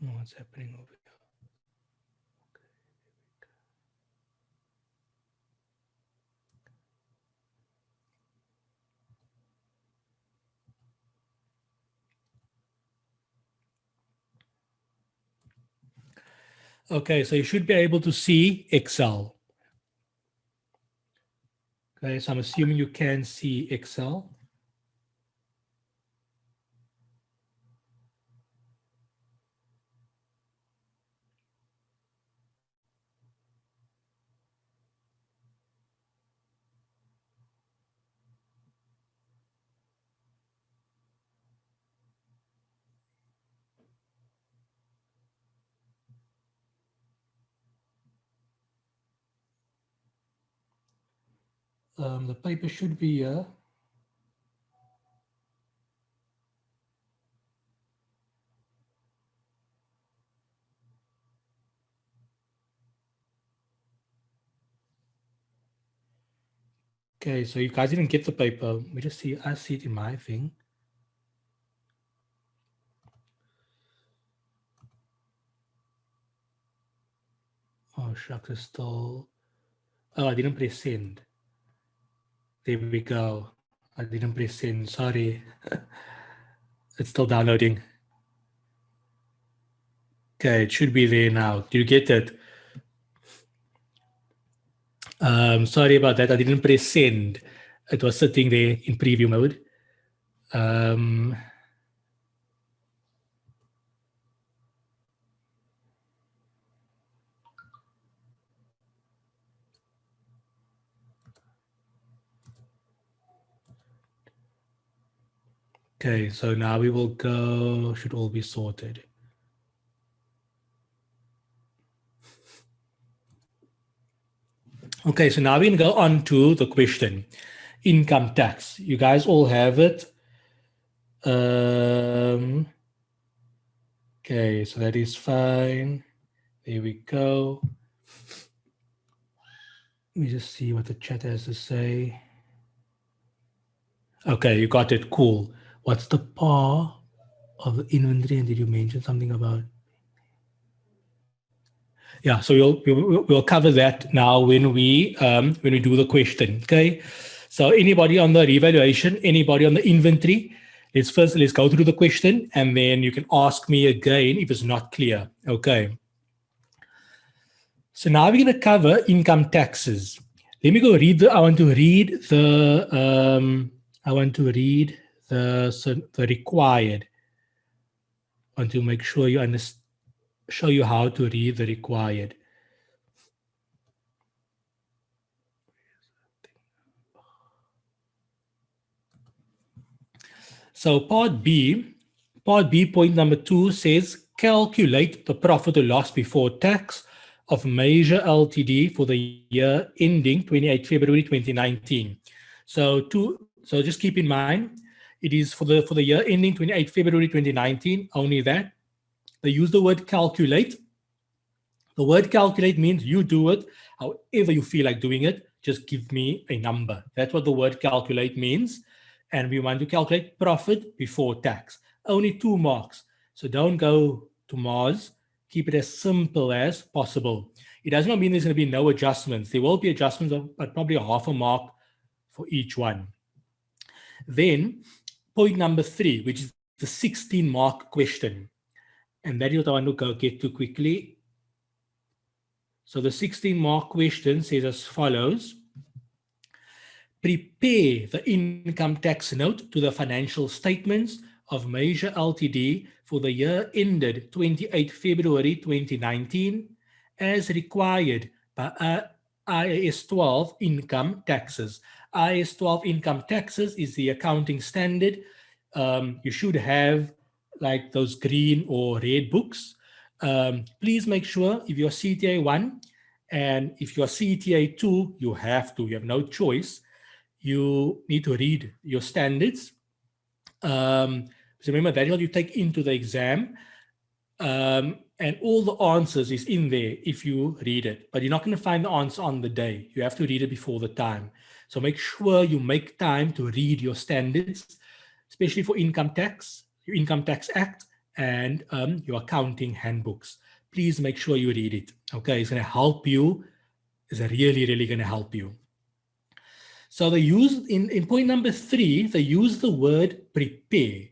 What's happening over here? Okay, so you should be able to see Excel. Okay, so I'm assuming you can see Excel. The paper should be here. Okay, so you guys didn't get the paper. We just see, I see it in my thing. Oh, shucks, it's still. Oh, I didn't press send. There we go. I didn't press send. Sorry. It's still downloading. Okay, it should be there now. Do you get it? Sorry about that. I didn't press send. It was sitting there in preview mode. Okay, so now we will go, should all be sorted. Okay, so now we can go on to the question, income tax. You guys all have it. Okay, so that is fine. There we go. Let me just see what the chat has to say. Okay, you got it. Cool. What's the par of the inventory? And did you mention something about? Yeah, so we'll cover that now when we do the question. Okay. So anybody on the revaluation, anybody on the inventory, let's go through the question and then you can ask me again if it's not clear. Okay. So now we're going to cover income taxes. Let me go read I want to read the required. I want to make sure you understand, show you how to read the required. So part B, point number 2 says calculate the profit or loss before tax of Major Ltd for the year ending 28 February 2019. So just keep in mind, it is for the year ending 28 February 2019, only that. They use the word calculate. The word calculate means you do it however you feel like doing it. Just give me a number. That's what the word calculate means. And we want to calculate profit before tax. Only 2 marks. So don't go to Mars. Keep it as simple as possible. It does not mean there's going to be no adjustments. There will be adjustments, but probably a half a mark for each one. Then point number 3, which is the 16-mark question. And that is what I want to get to quickly. So the 16-mark question says as follows. Prepare the income tax note to the financial statements of Major Ltd for the year ended 28 February 2019 as required by IAS 12 income taxes. IAS 12 income taxes is the accounting standard. You should have like those green or red books. Please make sure if you're CTA 1 And if you're CTA 2, you have no choice. You need to read your standards. So remember, that is what you take into the exam. And all the answers is in there if you read it. But you're not going to find the answer on the day. You have to read it before the time. So make sure you make time to read your standards, especially for income tax, your Income Tax Act, and your accounting handbooks. Please make sure you read it. Okay, it's going to help you. It's really, really going to help you. So they use, in point number 3, they use the word prepare.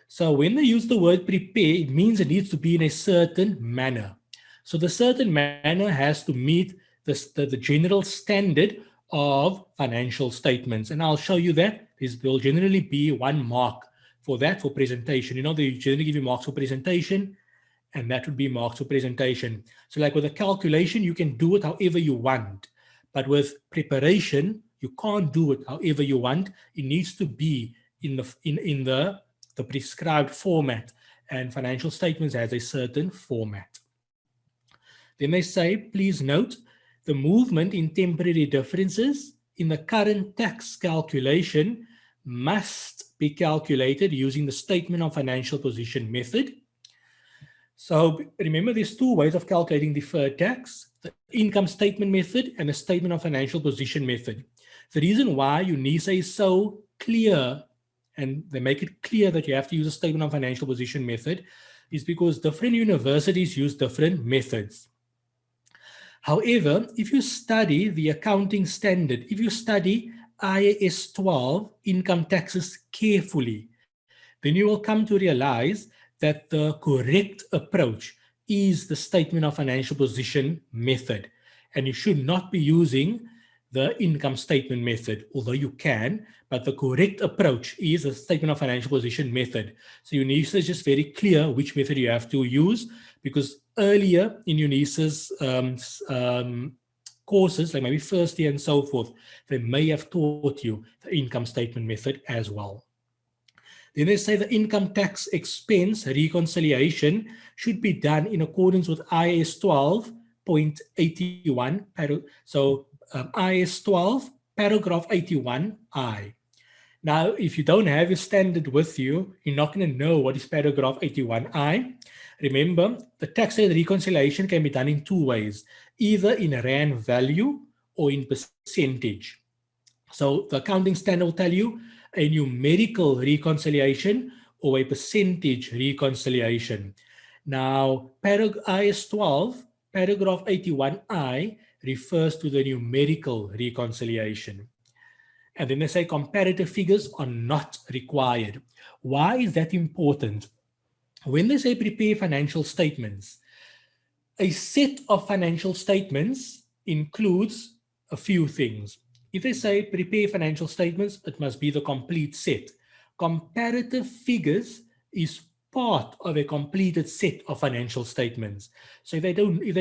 So when they use the word prepare, it means it needs to be in a certain manner. So the certain manner has to meet the general standard of financial statements. And I'll show you that. There will generally be 1 mark for that, for presentation. You know, they generally give you marks for presentation, and that would be marks for presentation. So like with a calculation, you can do it however you want. But with preparation, you can't do it however you want. It needs to be in the prescribed format, and financial statements has a certain format. Then they say, please note, the movement in temporary differences in the current tax calculation must be calculated using the statement of financial position method. So remember, there's 2 ways of calculating deferred tax: the income statement method and the statement of financial position method. The reason why UNISA is so clear, and they make it clear that you have to use a statement of financial position method, is because different universities use different methods. However, if you study the accounting standard, if you study IAS 12 income taxes carefully, then you will come to realize that the correct approach is the statement of financial position method. And you should not be using the income statement method, although you can, but the correct approach is a statement of financial position method. So UNISA is just very clear which method you have to use, because earlier in UNISA's courses, like maybe first year and so forth, they may have taught you the income statement method as well. Then they say the income tax expense reconciliation should be done in accordance with IAS 12.81. So IAS 12, paragraph 81I. Now, if you don't have your standard with you, you're not going to know what is paragraph 81I. Remember, the tax rate reconciliation can be done in 2 ways, either in rand value or in percentage. So the accounting standard will tell you a numerical reconciliation or a percentage reconciliation. Now, IAS 12, paragraph 81I refers to the numerical reconciliation. And then they say comparative figures are not required. Why is that important? When they say prepare financial statements, a set of financial statements includes a few things. If they say prepare financial statements, it must be the complete set. Comparative figures is part of a completed set of financial statements. So if they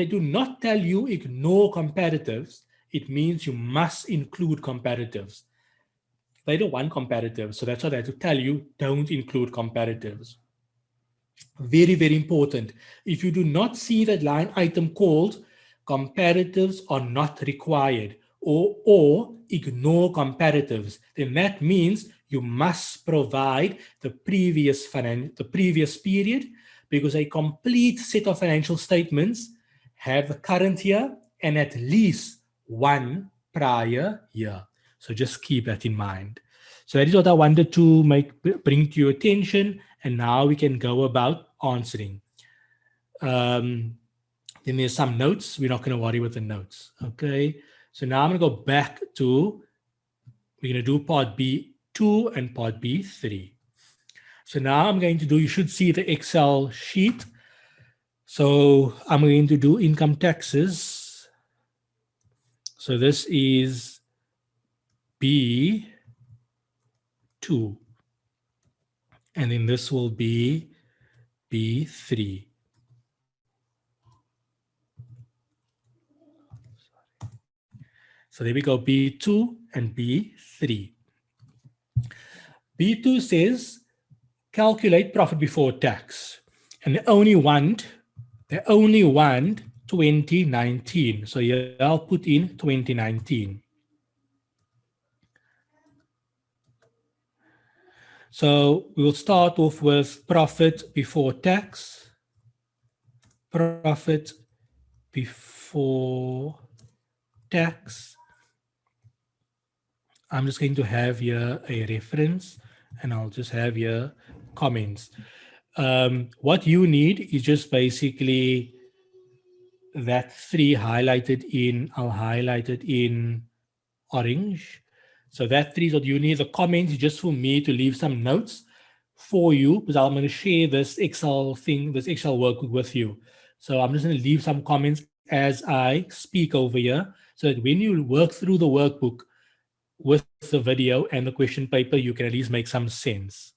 do not tell you ignore comparatives, it means you must include comparatives. They don't want comparatives, so that's why they have to tell you don't include comparatives. Very, very important. If you do not see that line item called comparatives are not required, or ignore comparatives, then that means you must provide the previous period, because a complete set of financial statements have the current year and at least 1 prior year. So just keep that in mind. So that is what I wanted to bring to your attention, and now we can go about answering. Then there's some notes. We're not going to worry with the notes. Okay. So now I'm going to go back to, we're going to do part B2 and part B3. So now I'm going to do, you should see the Excel sheet. So I'm going to do income taxes. So this is B2. And then this will be B3. So there we go, B2 and B3. B2 says calculate profit before tax. And they only want 2019. So here I'll put in 2019. So we'll start off with profit before tax. Profit before tax. I'm just going to have here a reference and I'll just have here comments. What you need is just basically that 3 highlighted in, I'll highlight it in orange. So that 3 is what you need. The comments is just for me to leave some notes for you because I'm going to share this Excel thing, this Excel workbook with you. So I'm just going to leave some comments as I speak over here so that when you work through the workbook with the video and the question paper, you can at least make some sense.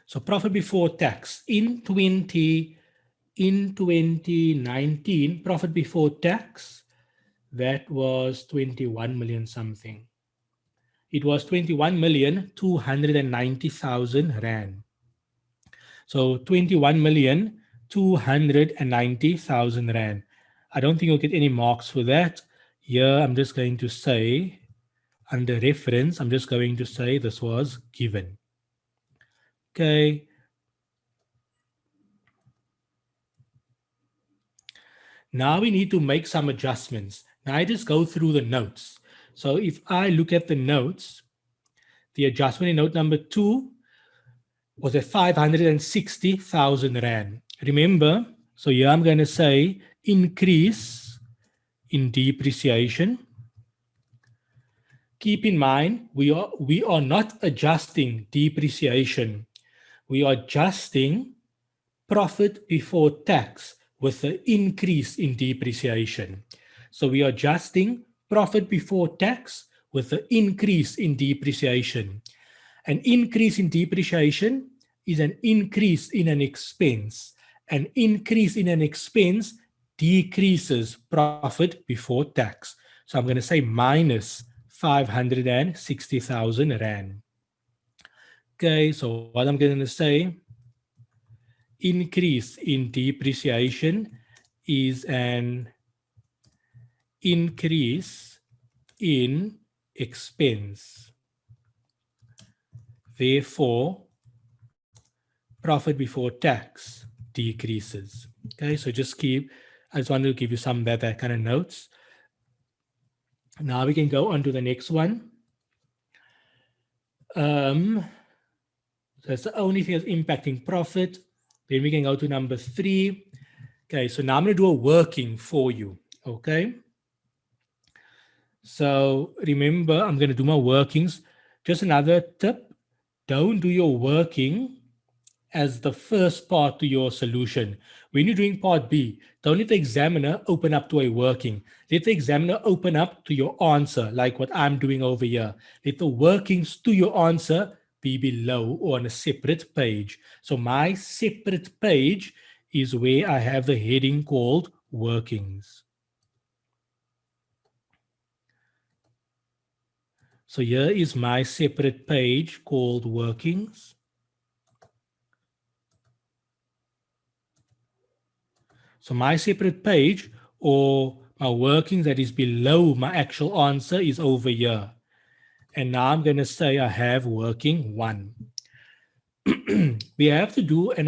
So profit before tax in 2019, profit before tax, that was 21 million something. It was 21,290,000 Rand. So 21,290,000 Rand. I don't think you'll get any marks for that. Here, I'm just going to say, under reference, I'm just going to say this was given. Okay. Now we need to make some adjustments. Now I just go through the notes. So if I look at the notes, the adjustment in note number 2 was at 560,000 Rand. Remember, so here I'm going to say increase in depreciation. Keep in mind, we are not adjusting depreciation. We are adjusting profit before tax with the increase in depreciation. So we are adjusting profit before tax with the increase in depreciation. An increase in depreciation is an increase in an expense. An increase in an expense decreases profit before tax. So I'm going to say minus 560,000 Rand. Okay, so what I'm going to say, increase in depreciation is an increase in expense. Therefore, profit before tax decreases. Okay, so just keep, I just wanted to give you some that kind of notes. Now we can go on to the next one. So that's the only thing that's impacting profit. Then we can go to number 3. Okay, so now I'm going to do a working for you. Okay. So remember, I'm going to do my workings. Just another tip, don't do your working as the first part to your solution. When you're doing part B, don't let the examiner open up to a working. Let the examiner open up to your answer, like what I'm doing over here. Let the workings to your answer be below or on a separate page. So my separate page is where I have the heading called workings. So here is my separate page called workings. So my separate page or my workings that is below my actual answer is over here. And now I'm going to say I have working 1. We have to do an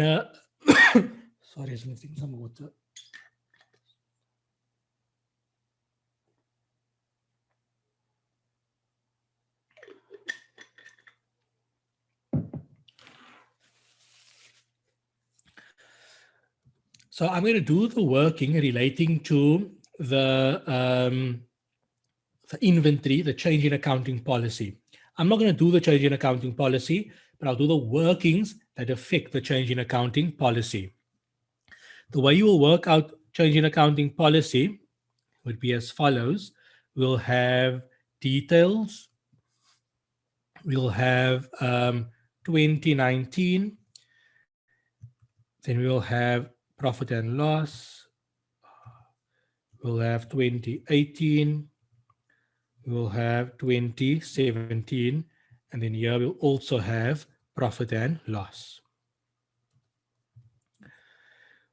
sorry, I'm missing some water. So I'm going to do the working relating to the inventory, the change in accounting policy. I'm not going to do the change in accounting policy, but I'll do the workings that affect the change in accounting policy. The way you will work out change in accounting policy would be as follows. We'll have details. We'll have 2019. Then we'll have profit and loss. we'll have 2018, we'll have 2017, and then here we'll also have profit and loss.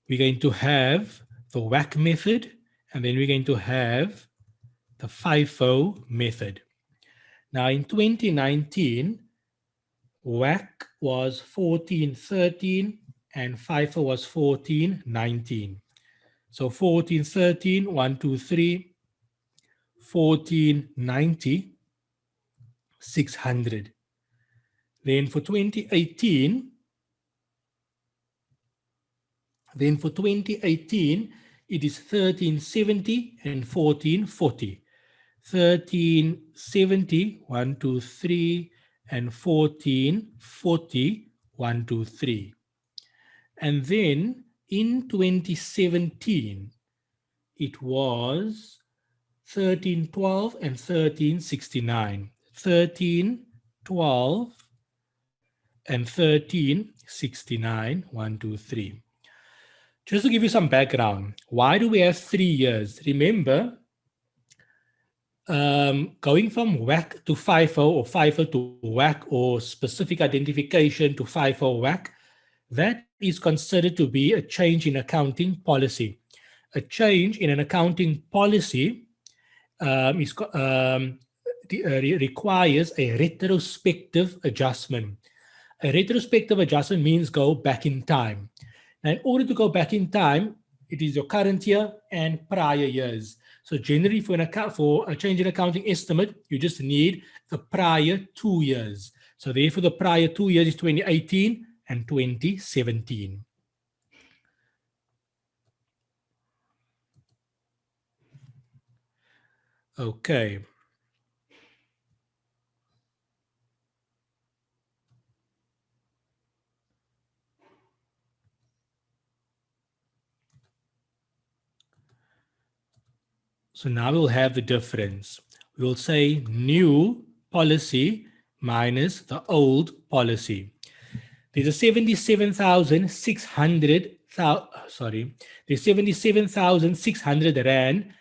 We're going to have the WACC method, and then we're going to have the FIFO method. Now in 2019, WACC was 1413 and FIFO was 1419. So 1413, 123, 1490, 600. Then for 2018, it is 1370 and 1440. 1370, 123, and 1440, 123. And then in 2017, it was 1312 and 1369. 1312 and 1369, 123. Just to give you some background, why do we have 3 years? Remember, going from WACC to FIFO or FIFO to WACC or specific identification to FIFO WACC, that is considered to be a change in accounting policy. A change in an accounting policy requires a retrospective adjustment. A retrospective adjustment means go back in time. Now, in order to go back in time, it is your current year and prior years. So generally for a change in accounting estimate, you just need the prior 2 years. So therefore the prior 2 years is 2018 and 2017. Okay. So now we'll have the difference. We'll say new policy minus the old policy. There's a 77,600 Rand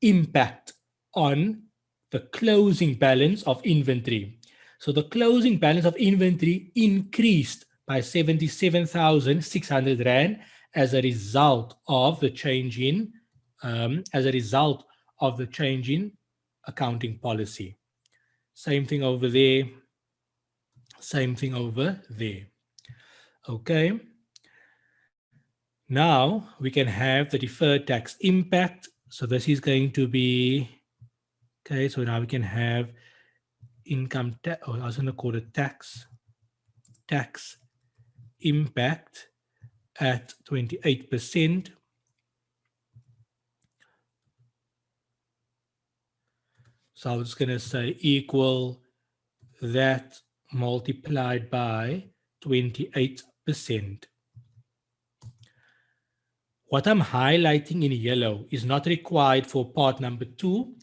impact on the closing balance of inventory. So the closing balance of inventory increased by 77,600 Rand as a result of the change in accounting policy. Same thing over there. Same thing over there. Okay. Now we can have the deferred tax impact. So this is going to be, okay, so now we can have income tax, or I was going to call it tax impact at 28%. So I was going to say equal that multiplied by 28%. What I'm highlighting in yellow is not required for part number 2.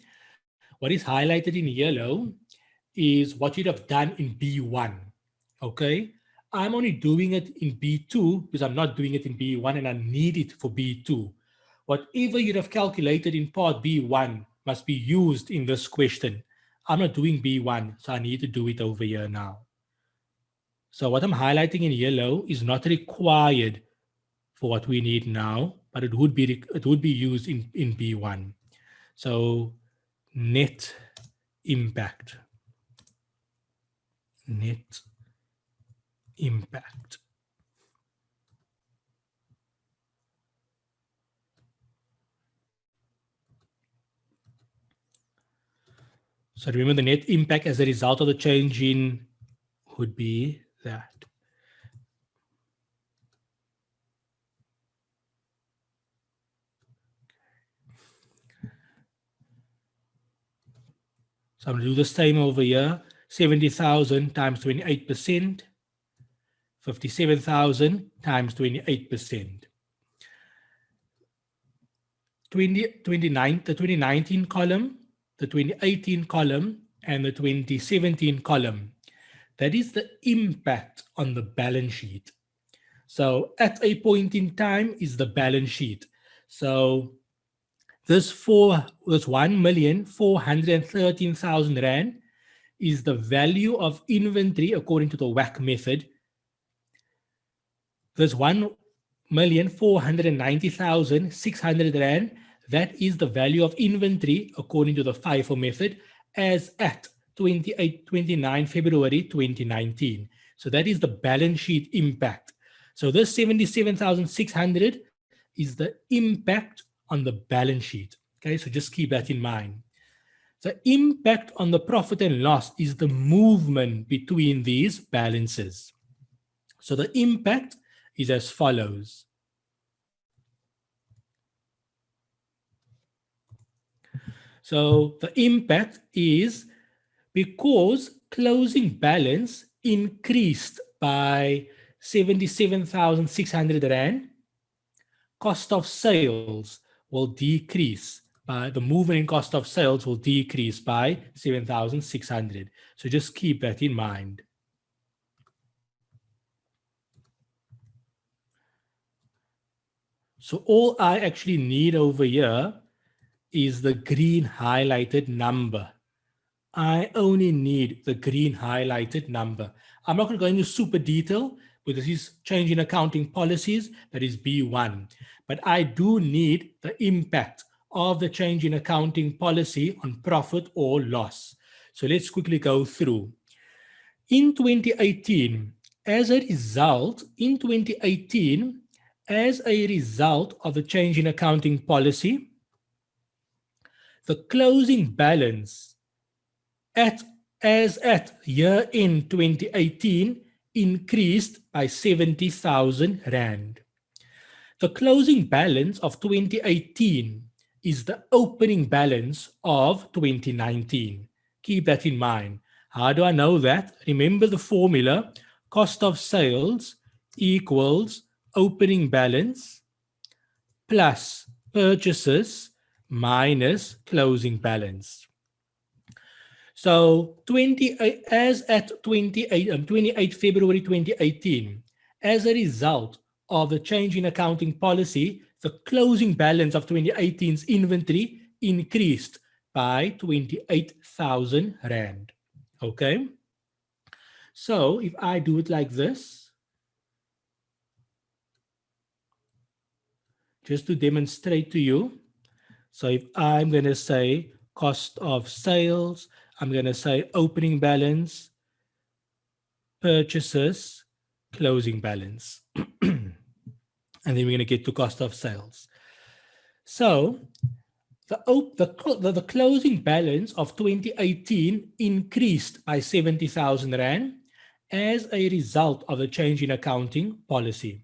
What is highlighted in yellow is what you'd have done in B1. Okay? I'm only doing it in B2 because I'm not doing it in B1 and I need it for B2. Whatever you'd have calculated in part B1 must be used in this question. I'm not doing B1, so I need to do it over here now. So what I'm highlighting in yellow is not required for what we need now, but it would be used in B1. So net impact. Net impact. So remember, the net impact as a result of the change in would be that. So I'm going to do the same over here. 70,000 times 28%. 57,000 times 28%. The 2019 column, the 2018 column, and the 2017 column. That is the impact on the balance sheet. So at a point in time is the balance sheet. So This 1,413,000 Rand is the value of inventory according to the WAC method. This 1,490,600 Rand, that is the value of inventory according to the FIFO method as at 29 February 2019. So that is the balance sheet impact. So this 77,600 is the impact on the balance sheet. Okay, so just keep that in mind. The impact on the profit and loss is the movement between these balances. So the impact is as follows. So the impact is because closing balance increased by 77,600 Rand, cost of sales will decrease by, the movement in cost of sales will decrease by 7,600. So just keep that in mind. So all I actually need over here is the green highlighted number. I only need the green highlighted number. I'm not going to go into super detail, but this is change in accounting policies, that is B1. But I do need the impact of the change in accounting policy on profit or loss. So let's quickly go through. In 2018, as a result of the change in accounting policy, the closing balance as at year-end 2018 increased by 70,000 Rand. The closing balance of 2018 is the opening balance of 2019. Keep that in mind. How do I know that? Remember the formula, cost of sales equals opening balance plus purchases minus closing balance. So 28 February 2018, as a result of the change in accounting policy, the closing balance of 2018's inventory increased by 28,000 Rand. Okay? So if I do it like this, just to demonstrate to you, so if I'm going to say cost of sales, I'm going to say opening balance, purchases, closing balance. And then we're going to get to cost of sales. So the closing balance of 2018 increased by 70,000 Rand as a result of the change in accounting policy.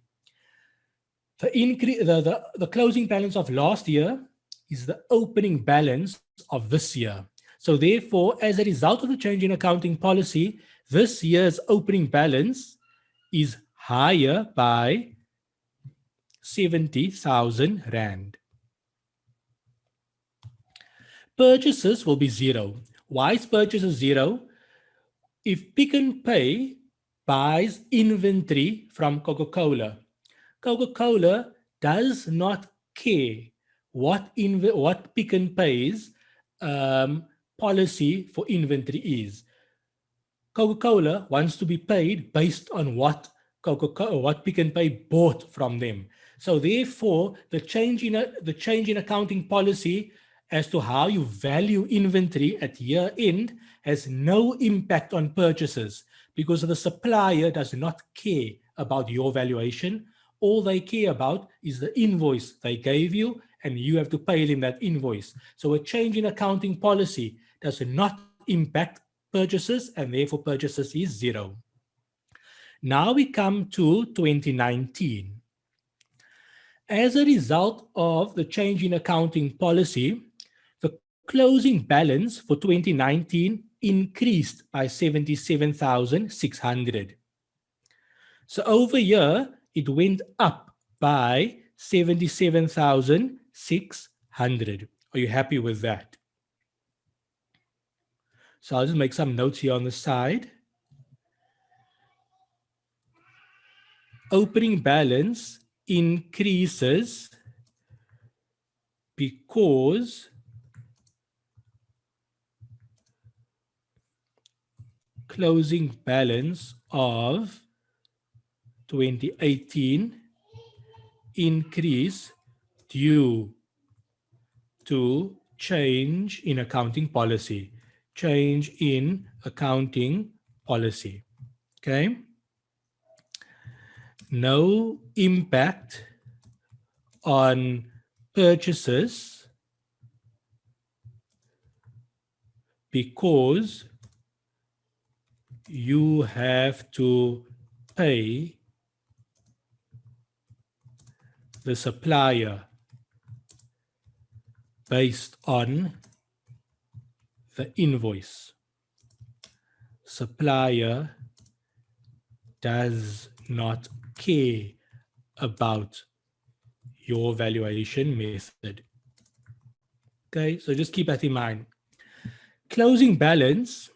The closing balance of last year is the opening balance of this year. So therefore, as a result of the change in accounting policy, this year's opening balance is higher by 70,000 Rand. Purchases will be zero. Why is purchases zero? If Pick n Pay buys inventory from Coca-Cola, Coca-Cola does not care what Pick n Pay's policy for inventory is. Coca-Cola wants to be paid based on what Pick n Pay bought from them. So therefore, the change in accounting policy as to how you value inventory at year end has no impact on purchases because the supplier does not care about your valuation. All they care about is the invoice they gave you, and you have to pay them that invoice. So a change in accounting policy does not impact purchases, and therefore purchases is zero. Now we come to 2019. As a result of the change in accounting policy, the closing balance for 2019 increased by 77,600. So over here, it went up by 77,600. Are you happy with that? So I'll just make some notes here on the side. Opening balance increases because closing balance of 2018 increase due to change in accounting policy. Change in accounting policy. Okay. No impact on purchases because you have to pay the supplier based on the invoice. Supplier does not care about your valuation method. Okay, so just keep that in mind. Closing balance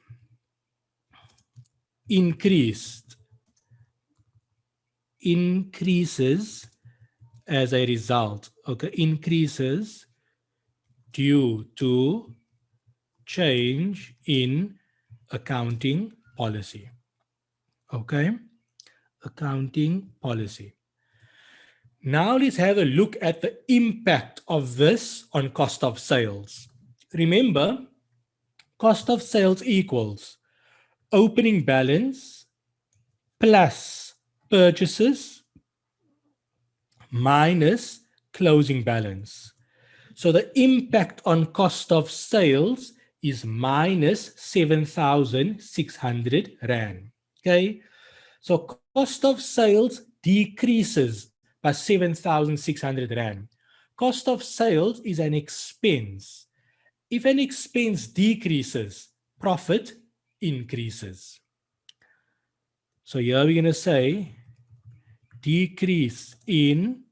increases as a result, okay, increases due to change in accounting policy. Okay, accounting policy. Now let's have a look at the impact of this on cost of sales. Remember, cost of sales equals opening balance plus purchases minus closing balance. So the impact on cost of sales is minus 7,600 Rand. Okay, so cost of sales decreases by 7,600 Rand. Cost of sales is an expense. If an expense decreases, profit increases. So here we're going to say decrease in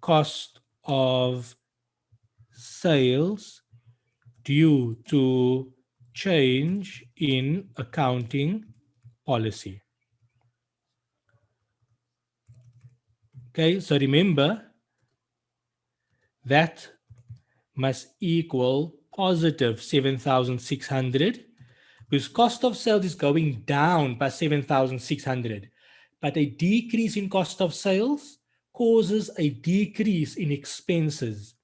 cost of sales due to change in accounting policy. Okay, so remember that must equal positive 7,600 because cost of sales is going down by 7,600, but a decrease in cost of sales causes a decrease in expenses.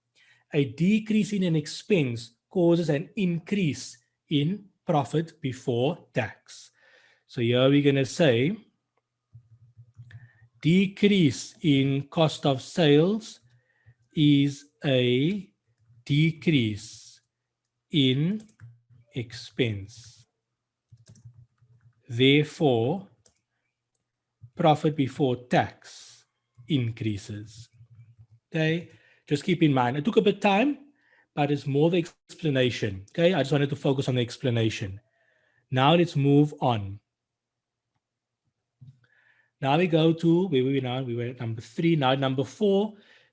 A decrease in an expense causes an increase in profit before tax. So here we're going to say decrease in cost of sales is a decrease in expense. Therefore, profit before tax increases. Okay, just keep in mind, it took a bit of time, but it's more the explanation. Okay, I just wanted to focus on the explanation. Now let's move on. Now we go to where we were now. We were at number 3. Now number 4,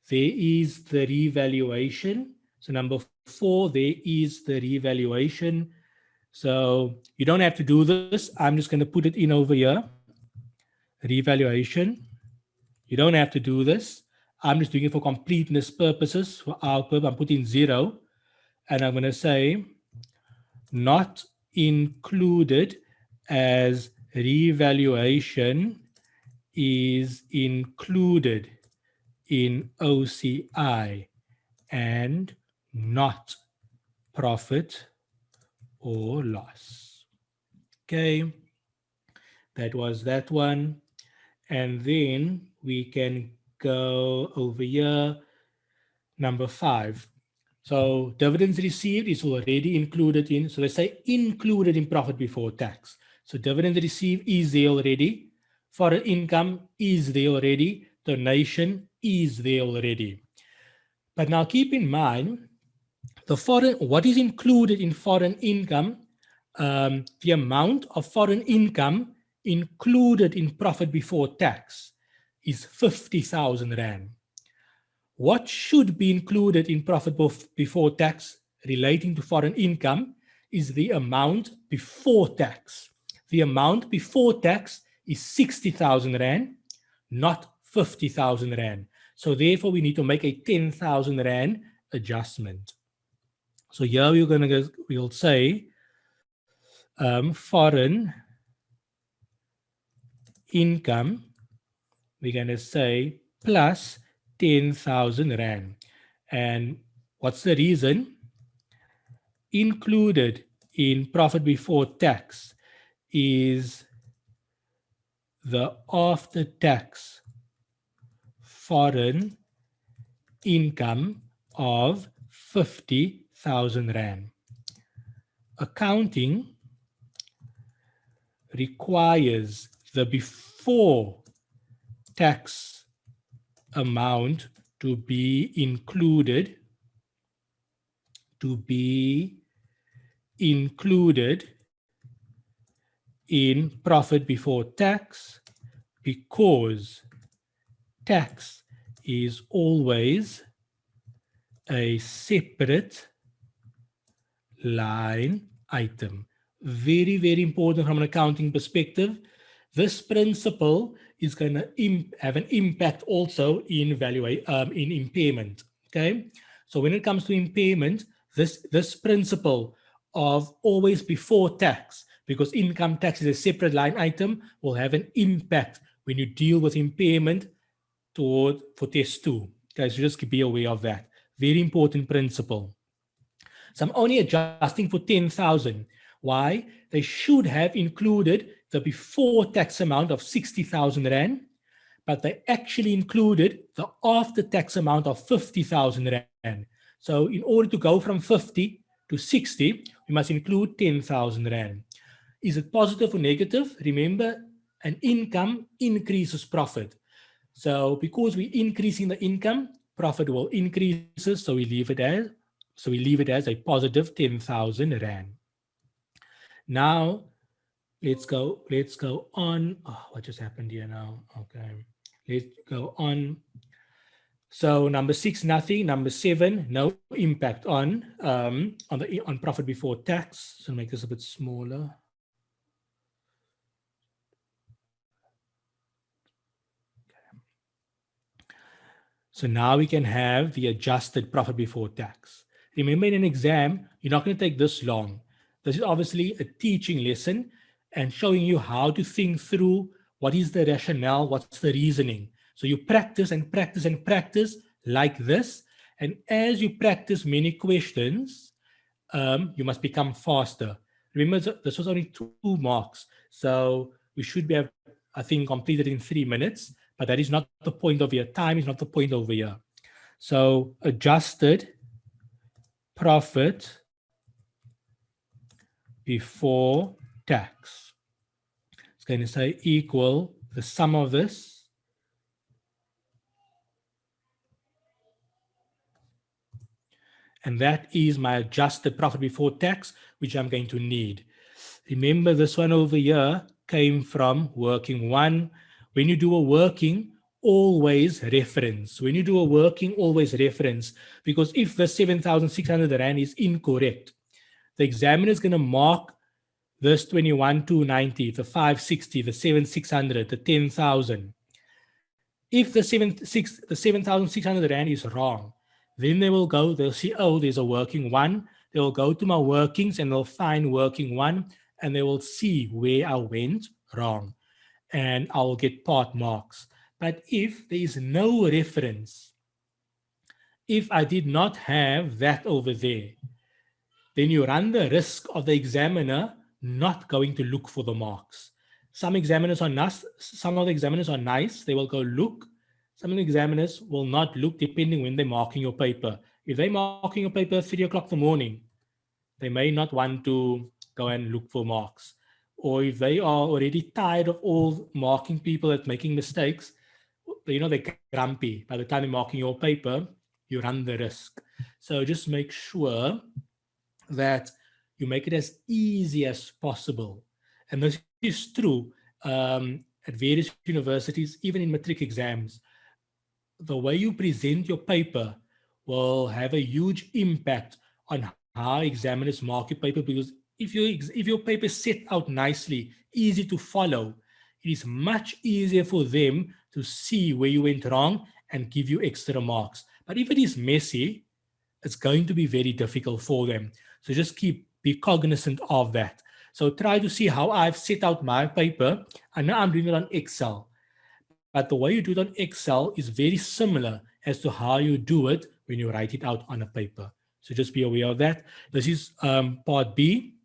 there is the revaluation. So number 4, there is the revaluation. So you don't have to do this. I'm just going to put it in over here. Revaluation. You don't have to do this. I'm just doing it for completeness purposes. For our purpose, I'm putting 0. And I'm going to say not included as revaluation is included in OCI and not profit or loss. Okay, that was that one. And then we can go over here, number 5. So dividends received is already included in, so let's say included in profit before tax. So dividends received is there already. Foreign income is there already. Donation is there already. But now keep in mind, what is included in foreign income, the amount of foreign income included in profit before tax is 50,000 Rand. What should be included in profit before tax relating to foreign income is the amount before tax. The amount before tax is 60,000 Rand, not 50,000 Rand. So therefore we need to make a 10,000 Rand adjustment. So here we'll say foreign income, we're going to say plus 10,000 Rand. And what's the reason? Included in profit before tax is the after-tax foreign income of 50,000 Rand. Accounting requires the before tax amount to be included in profit before tax, because tax is always a separate line item. Very, very important from an accounting perspective. This principle is going to have an impact also in impairment. Okay, so when it comes to impairment, this principle of always before tax, because income tax is a separate line item, will have an impact when you deal with impairment for test 2. Okay, so just be aware of that. Very important principle. So I'm only adjusting for 10,000. Why? They should have included the before tax amount of 60,000 Rand, but they actually included the after tax amount of 50,000 Rand. So in order to go from 50 to 60, we must include 10,000 Rand. Is it positive or negative? Remember, an income increases profit. So because we're increasing the income, profit will increase, so we leave it as a positive 10,000 Rand. Now, let's go on. Oh, what just happened here now? Okay, let's go on. So number 6, nothing. Number 7, no impact on profit before tax. So make this a bit smaller. So now we can have the adjusted profit before tax. Remember, in an exam, you're not going to take this long. This is obviously a teaching lesson and showing you how to think through what is the rationale, what's the reasoning. So you practice and practice and practice like this. And as you practice many questions, you must become faster. Remember, this was only 2 marks. So we should have, I think, completed in 3 minutes. But that is not the point of here. Time is not the point over here. So adjusted profit before tax. It's going to say equal the sum of this and that is my adjusted profit before tax, which I'm going to need. Remember, this one over here came from working 1. When you do a working, always reference. When you do a working, always reference. Because if the 7,600 Rand is incorrect, the examiner is going to mark this 21,290, the 560, the 7,600, the 10,000. If the 7,600 Rand is wrong, then they'll see, oh, there's a working 1. They will go to my workings and they'll find working 1 and they will see where I went wrong. And I will get part marks. But if there is no reference, if I did not have that over there, then you run the risk of the examiner not going to look for the marks. Some examiners are nice. Some of the examiners are nice. They will go look. Some of the examiners will not look depending when they're marking your paper. If they're marking your paper at 3 o'clock in the morning, they may not want to go and look for marks. Or if they are already tired of all marking people at making mistakes, they're grumpy. By the time you're marking your paper, you run the risk. So just make sure that you make it as easy as possible. And this is true at various universities, even in matric exams. The way you present your paper will have a huge impact on how examiners mark your paper, because if your paper is set out nicely, easy to follow, it is much easier for them to see where you went wrong and give you extra marks. But if it is messy, it's going to be very difficult for them. So just be cognizant of that. So try to see how I've set out my paper. And now I'm doing it on Excel. But the way you do it on Excel is very similar as to how you do it when you write it out on a paper. So just be aware of that. This is part B.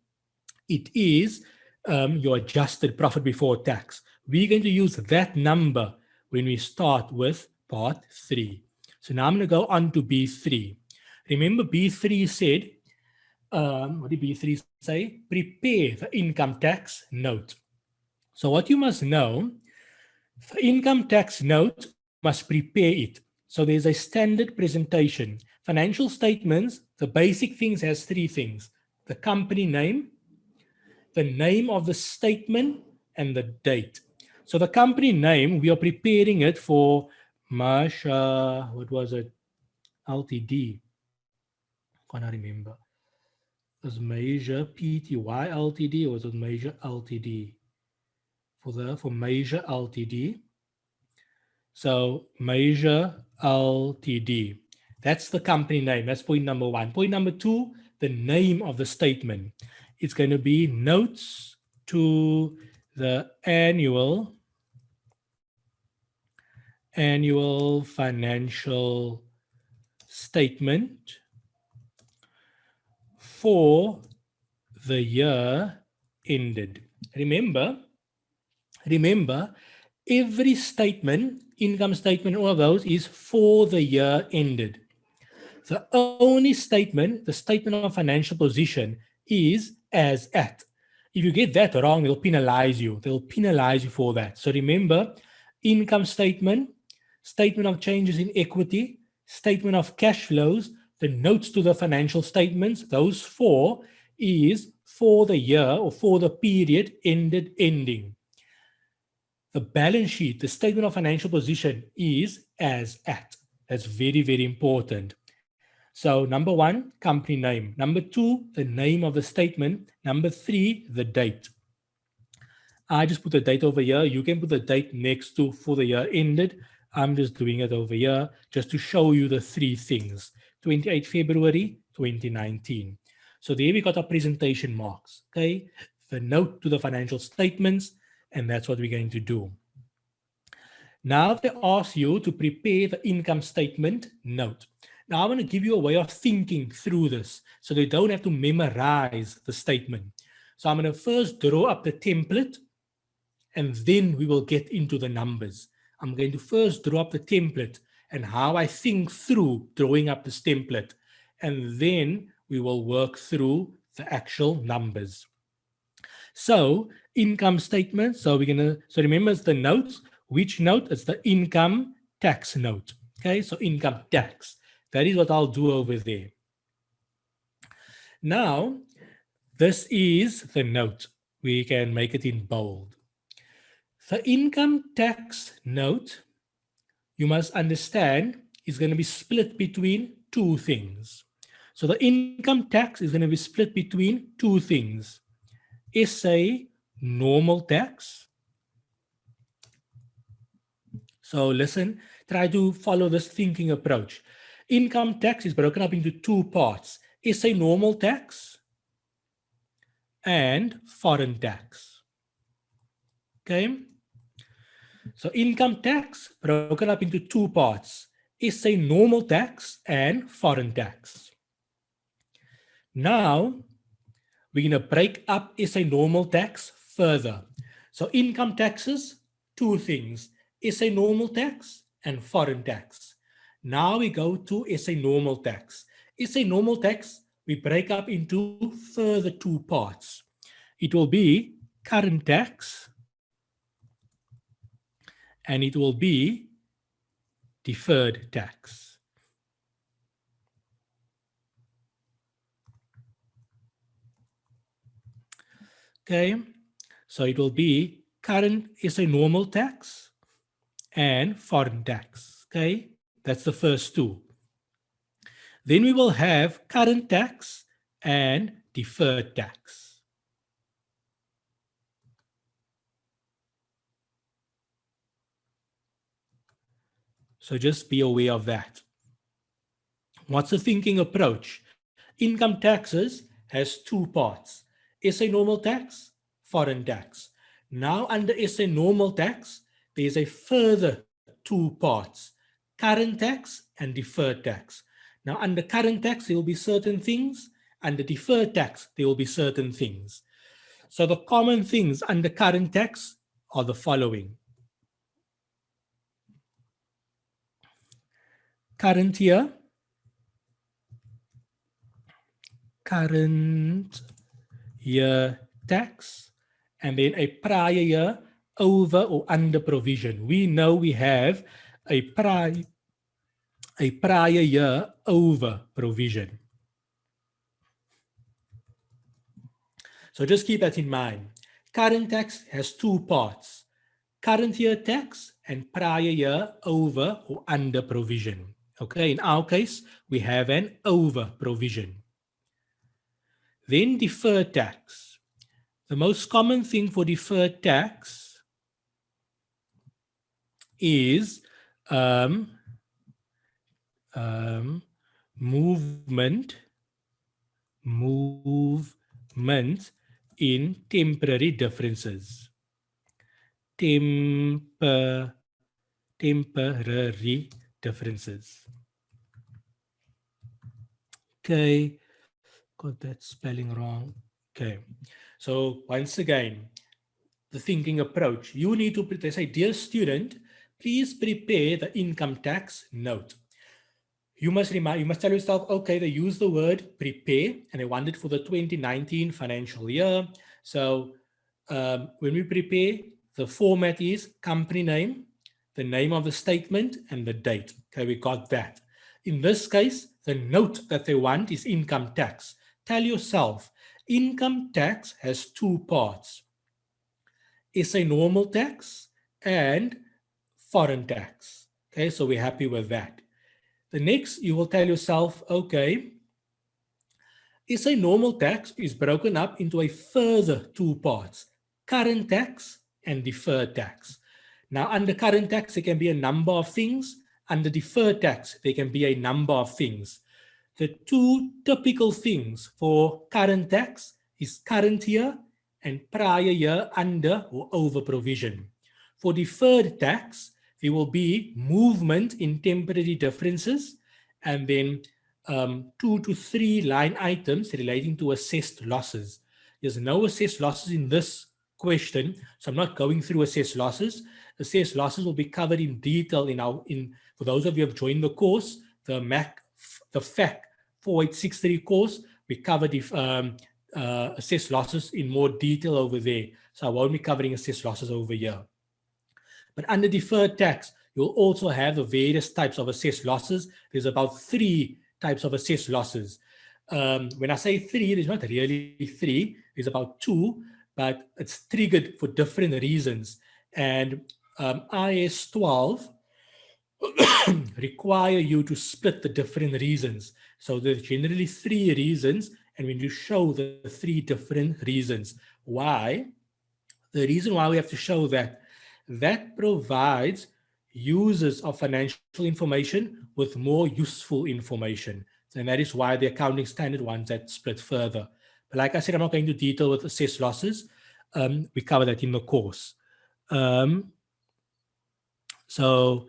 It is your adjusted profit before tax. We're going to use that number when we start with part 3. So now I'm going to go on to B3. Remember B3 said, what did B3 say? Prepare the income tax note. So what you must know, for income tax note, you must prepare it. So there's a standard presentation. Financial statements, the basic things has 3 things. The company name, the name of the statement, and the date. So the company name, we are preparing it for Marsha, what was it? Ltd. Cannot remember. It was Major Pty Ltd or was it Major Ltd? For Major Ltd. So Major Ltd. That's the company name. That's point number 1. Point number 2, the name of the statement. It's going to be notes to the annual financial statement for the year ended. Remember, every statement, income statement, all of those is for the year ended. The only statement, the statement of financial position, is as at. If you get that wrong, they'll penalize you. They'll penalize you for that. So remember, income statement, statement of changes in equity, statement of cash flows, the notes to the financial statements, those 4 is for the year or for the period ending. The balance sheet, the statement of financial position is as at. That's very, very important. So number 1, company name. Number 2, the name of the statement. Number 3, the date. I just put the date over here. You can put the date next to for the year ended. I'm just doing it over here just to show you the 3 things. 28 February 2019. So there we got our presentation marks. Okay, the note to the financial statements, and that's what we're going to do. Now they ask you to prepare the income statement note. Now I want to give you a way of thinking through this so they don't have to memorize the statement. So I'm going to first draw up the template and then we will get into the numbers. I'm going to first draw up the template and how I think through drawing up this template, and then we will work through the actual numbers. So income statement. So remember it's the notes. Which note? It's the income tax note. Okay, so income tax. That is what I'll do over there. Now, this is the note. We can make it in bold. The income tax note, you must understand, is going to be split between 2 things. So the income tax is going to be split between 2 things. SA normal tax. So listen, try to follow this thinking approach. Income tax is broken up into 2 parts. SA normal tax and foreign tax. Okay. So income tax broken up into 2 parts. SA normal tax and foreign tax. Now, we're going to break up SA normal tax further. So income taxes, 2 things. SA normal tax and foreign tax. Now we go to SA normal tax. SA normal tax, we break up into further 2 parts. It will be current tax and it will be deferred tax. Okay, so it will be current SA normal tax and foreign tax. Okay, that's the first 2. Then we will have current tax and deferred tax. So just be aware of that. What's the thinking approach? Income taxes has two parts: SA normal tax, foreign tax. Now under SA normal tax, there's a further two parts: current tax and deferred tax. Now under current tax, there will be certain things. Under deferred tax, there will be certain things. So the common things under current tax are the following. Current year, current year tax, and then a prior year over or under provision. We know we have a prior year over provision. So just keep that in mind. Current tax has two parts: current year tax and prior year over or under provision. Okay, in our case, we have an over provision. Then deferred tax. The most common thing for deferred tax is movement in temporary differences. Temporary differences. Okay, got that spelling wrong. Okay, so once again, the thinking approach. You need to, they say, dear student, please prepare the income tax note. You must tell yourself, okay, they use the word prepare and they want it for the 2019 financial year. So when we prepare, the format is company name, the name of the statement, and the date. Okay, we got that. In this case, the note that they want is income tax. Tell yourself, income tax has two parts: SA normal tax and foreign tax. Okay, so we're happy with that. The next, you will tell yourself, okay, SA normal tax is broken up into a further two parts: current tax and deferred tax. Now, under current tax, there can be a number of things. Under deferred tax, there can be a number of things. The two typical things for current tax is current year and prior year under or over provision. For deferred tax, there will be movement in temporary differences, and then 2 to 3 line items relating to assessed losses. There's no assessed losses in this question, so I'm not going through assessed losses. Assessed losses will be covered in detail for those of you who have joined the course, the FAC 4863 course. We covered assessed losses in more detail over there, so I won't be covering assessed losses over here. But under deferred tax, you'll also have the various types of assessed losses. There's about 3 types of assessed losses. When I say 3, there's not really 3. There's about 2, but it's triggered for different reasons. And IAS 12 require you to split the different reasons. So there's generally 3 reasons, and when you show the 3 different reasons. Why? The reason why we have to show that provides users of financial information with more useful information. And that is why the accounting standard wants that split further. But like I said, I'm not going into detail with assessed losses. We cover that in the course. So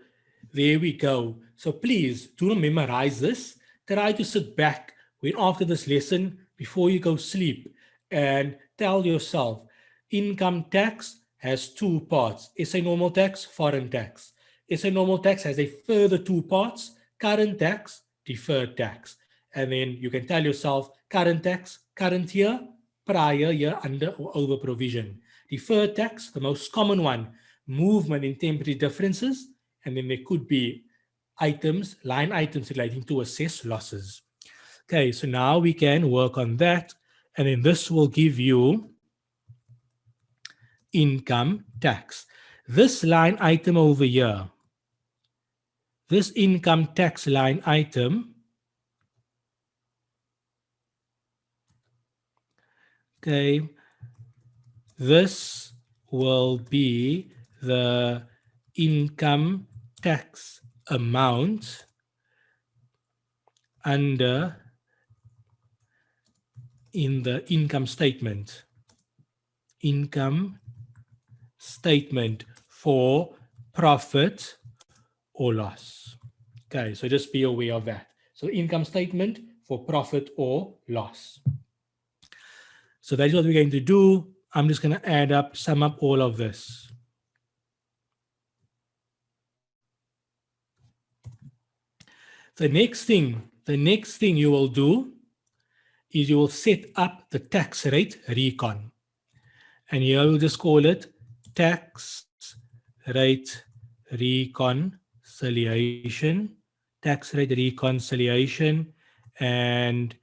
there we go. So please do not memorize this. Try to sit back after this lesson before you go sleep and tell yourself, income tax has 2 parts: SA normal tax, foreign tax. SA normal tax has a further 2 parts: current tax, deferred tax. And then you can tell yourself, current tax, current year, prior year under or over provision. Deferred tax, the most common one, movement in temporary differences, and then there could be line items relating to assessed losses. Okay, so now we can work on that, and then this will give you income tax. This line item over here, this income tax line item, okay, this will be the income tax amount under in the income statement for profit or loss. Okay, so just be aware of that. So income statement for profit or loss. So that's what we're going to do. I'm just going to sum up all of this. The next thing you will do is you will set up the tax rate recon. And here we'll just call it tax rate reconciliation. Tax rate reconciliation. And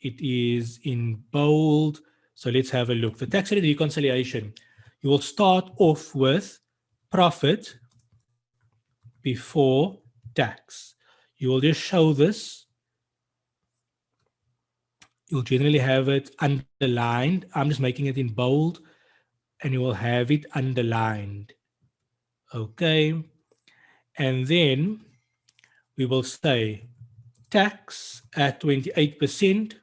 it is in bold. So let's have a look. The tax rate reconciliation. You will start off with profit before tax. You will just show this. You'll generally have it underlined. I'm just making it in bold, and you will have it underlined. Okay. And then we will say tax at 28%.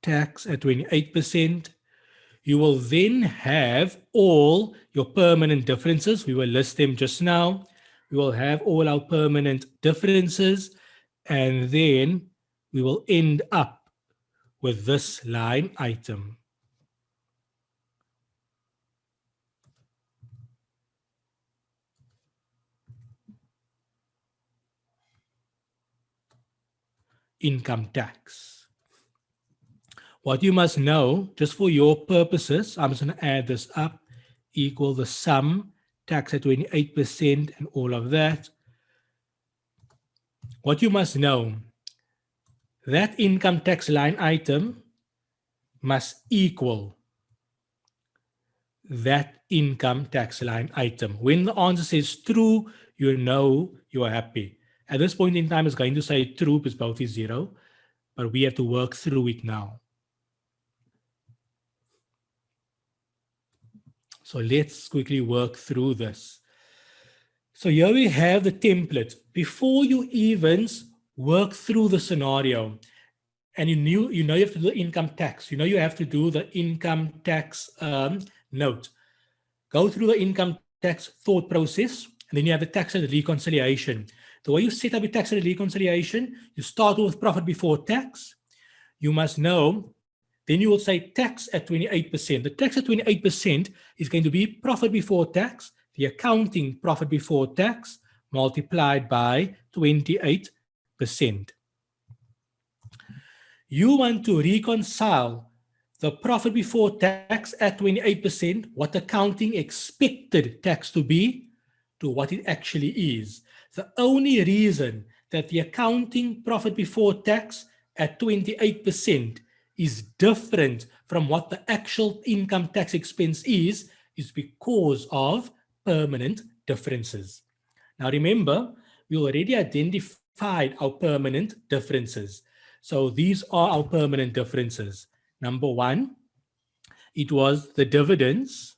Tax at 28%. You will then have all your permanent differences. We will list them just now. We will have all our permanent differences, and then we will end up with this line item. Income tax. What you must know, just for your purposes, I'm just going to add this up, equal the sum, tax at 28% and all of that. What you must know, that income tax line item must equal that income tax line item. When the answer says true, you know you are happy. At this point in time, it's going to say true because both is 0, but we have to work through it now. So let's quickly work through this. So here we have the template. Before you even work through the scenario, and you have to do the income tax. You have to do the income tax note. Go through the income tax thought process, and then you have the tax and reconciliation. The way you set up your tax and reconciliation, you start with profit before tax. You must know, then you will say tax at 28%. The tax at 28% is going to be profit before tax, the accounting profit before tax, multiplied by 28%. You want to reconcile the profit before tax at 28%, what accounting expected tax to be, to what it actually is. The only reason that the accounting profit before tax at 28% is different from what the actual income tax expense is because of permanent differences. Now remember, we already identified our permanent differences. So these are our permanent differences. Number 1, it was the dividends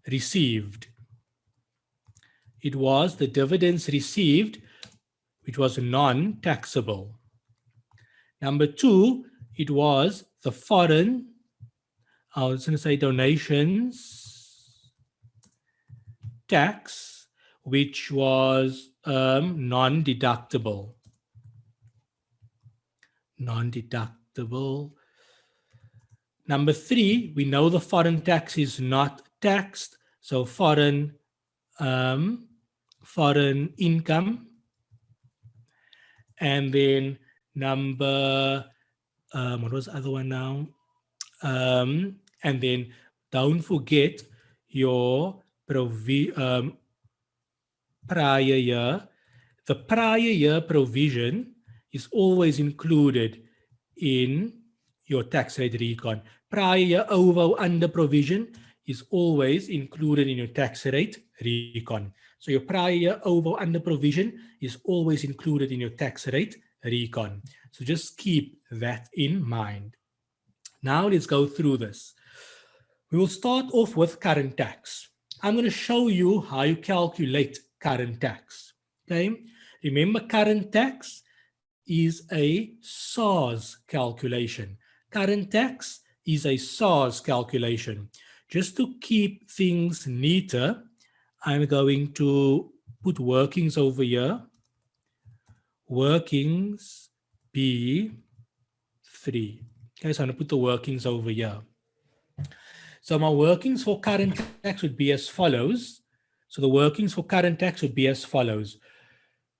received. It was the dividends received, which was non-taxable. Number 2, it was the foreign, I was going to say donations tax, which was non-deductible. Non-deductible. Number 3, we know the foreign tax is not taxed, so foreign income. And then number, what was the other one now? And then don't forget your prior year. The prior year provision is always included in your tax rate recon. Prior year over or under provision is always included in your tax rate recon. So your prior year over or under provision is always included in your tax rate recon. So just keep that in mind. Now let's go through this. We will start off with current tax. I'm going to show you how you calculate current tax. Okay, remember current tax is a SARS calculation. Current tax is a SARS calculation. Just to keep things neater, I'm going to put workings over here. Workings B3. Okay, so I'm going to put the workings over here. So my workings for current tax would be as follows. So the workings for current tax would be as follows.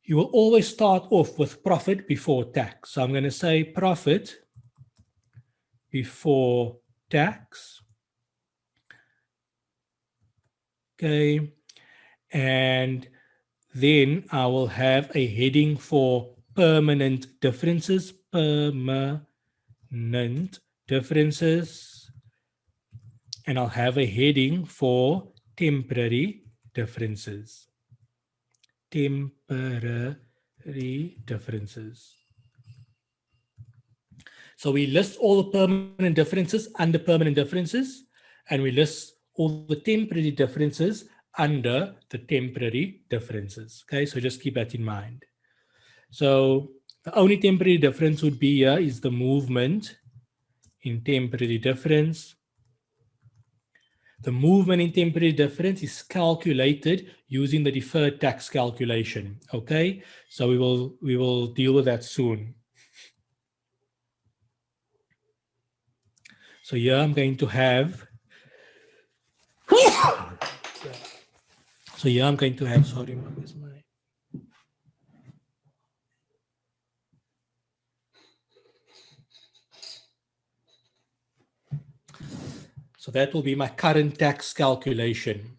You will always start off with profit before tax. So I'm going to say profit before tax. Okay. And then I will have a heading for permanent differences. Permanent differences. And I'll have a heading for temporary differences. Temporary differences. So we list all the permanent differences under permanent differences, and we list all the temporary differences under the temporary differences. Okay, so just keep that in mind. So the only temporary difference would be here is the movement in temporary difference. The movement in temporary difference is calculated using the deferred tax calculation. Okay, so we will deal with that soon. So here I'm going to have. So here I'm going to have. Sorry, where's my. So that will be my current tax calculation.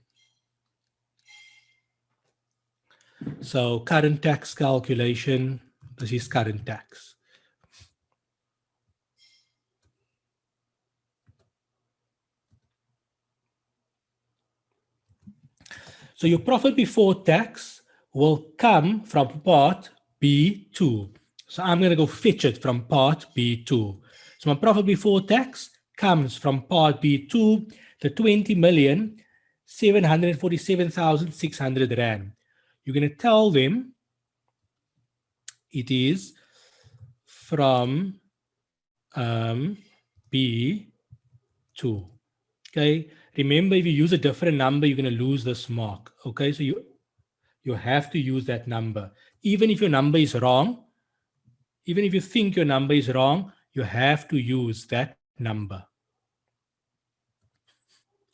So current tax calculation, this is current tax. So your profit before tax will come from part B2. So I'm going to go fetch it from part B2. So my profit before tax comes from part B2, the 20,747,600 Rand. You're going to tell them it is from B2. Okay. Remember, if you use a different number, you're going to lose this mark. Okay. So you have to use that number. Even if your number is wrong, even if you think your number is wrong, you have to use that number.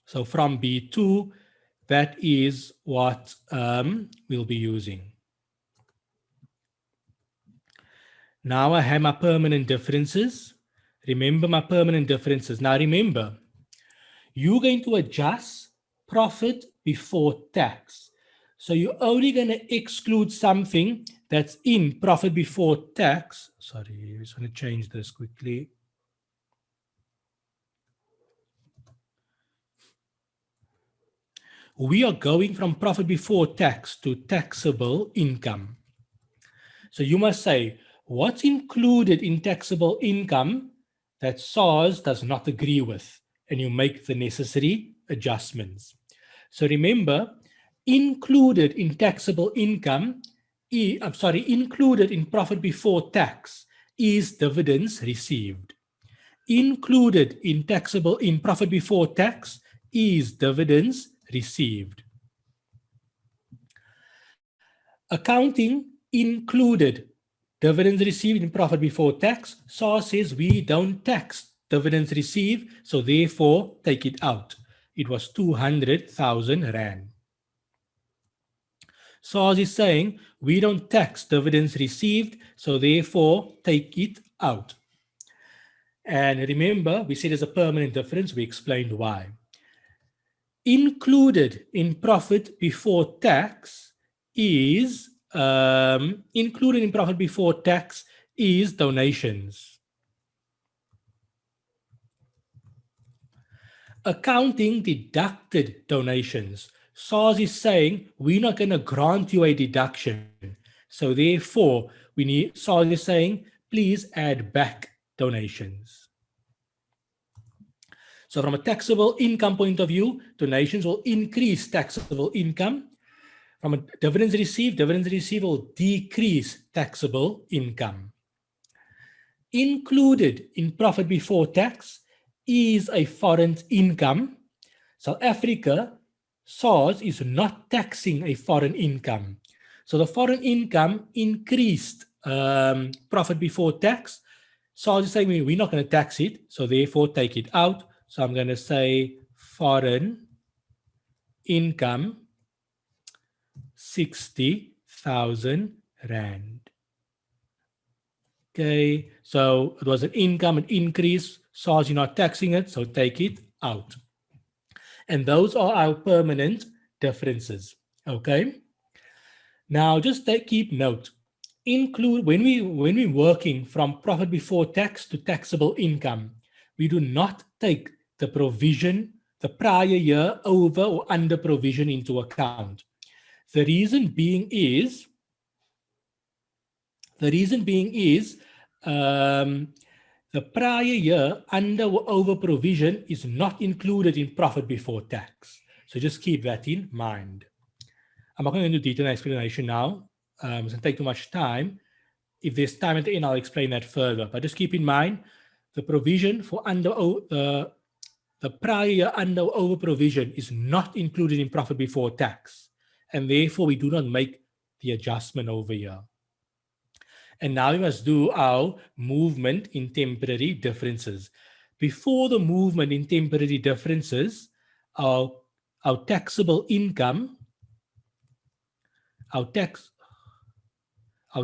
So from B2, that is what we'll be using. Now I have my permanent differences. Remember my permanent differences. Now remember, you're going to adjust profit before tax. So you're only going to exclude something that's in profit before tax. Sorry, I just want to change this quickly. We are going from profit before tax to taxable income. So you must say, what's included in taxable income that SARS does not agree with, and you make the necessary adjustments. So remember, included in taxable income, included in profit before tax is dividends received. Included in profit before tax is dividends received. Accounting included dividends received in profit before tax. SARS says we don't tax dividends received, so therefore take it out. It was 200,000 Rand. SARS is saying we don't tax dividends received, so therefore take it out. And remember, we said there's a permanent difference. We explained why. Included in profit before tax is donations. Accounting deducted donations. SARS is saying we're not going to grant you a deduction. So therefore, SARS is saying, please add back donations. So from a taxable income point of view, donations will increase taxable income. From a dividends received will decrease taxable income. Included in profit before tax is a foreign income. South Africa, SARS is not taxing a foreign income. So the foreign income increased profit before tax. SARS is saying we're not going to tax it, so therefore take it out. So I'm going to say foreign income 60,000 Rand. Okay, so it was an income, an increase. SARS, you're not taxing it, so take it out. And those are our permanent differences. Okay. Now just keep note. Include when we're working from profit before tax to taxable income, we do not take the provision, the prior year over or under provision into account. The reason being is the prior year under or over provision is not included in profit before tax. So just keep that in mind. I'm not going into detailed explanation now. It doesn't take too much time. If there's time at the end, I'll explain that further. But just keep in mind the provision for the prior year under or over provision is not included in profit before tax. And therefore, we do not make the adjustment over here. And now we must do our movement in temporary differences. Before the movement in temporary differences, our taxable income, our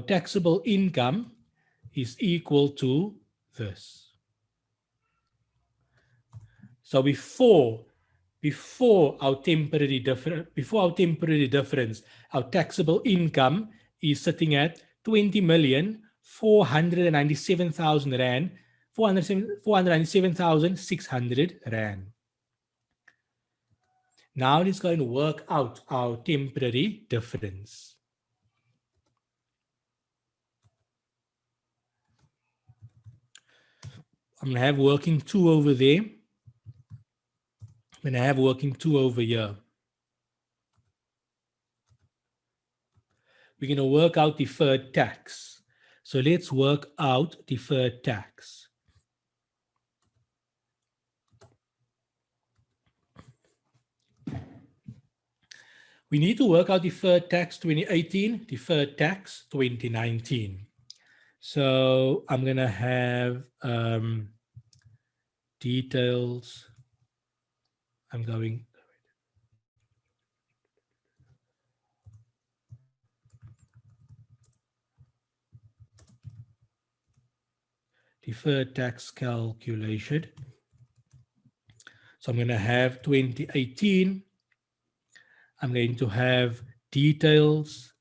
taxable income is equal to this. So before our temporary difference, our taxable income is sitting at 20,497,000 Rand, 497,600 Rand. Now it is going to work out our temporary difference. I'm going to have working 2 over there. I'm going to have working 2 over here. We're going to work out deferred tax. So let's work out deferred tax. We need to work out deferred tax 2018, deferred tax 2019. So I'm going to have details. I'm going. Deferred tax calculation. So I'm going to have 2018. I'm going to have details.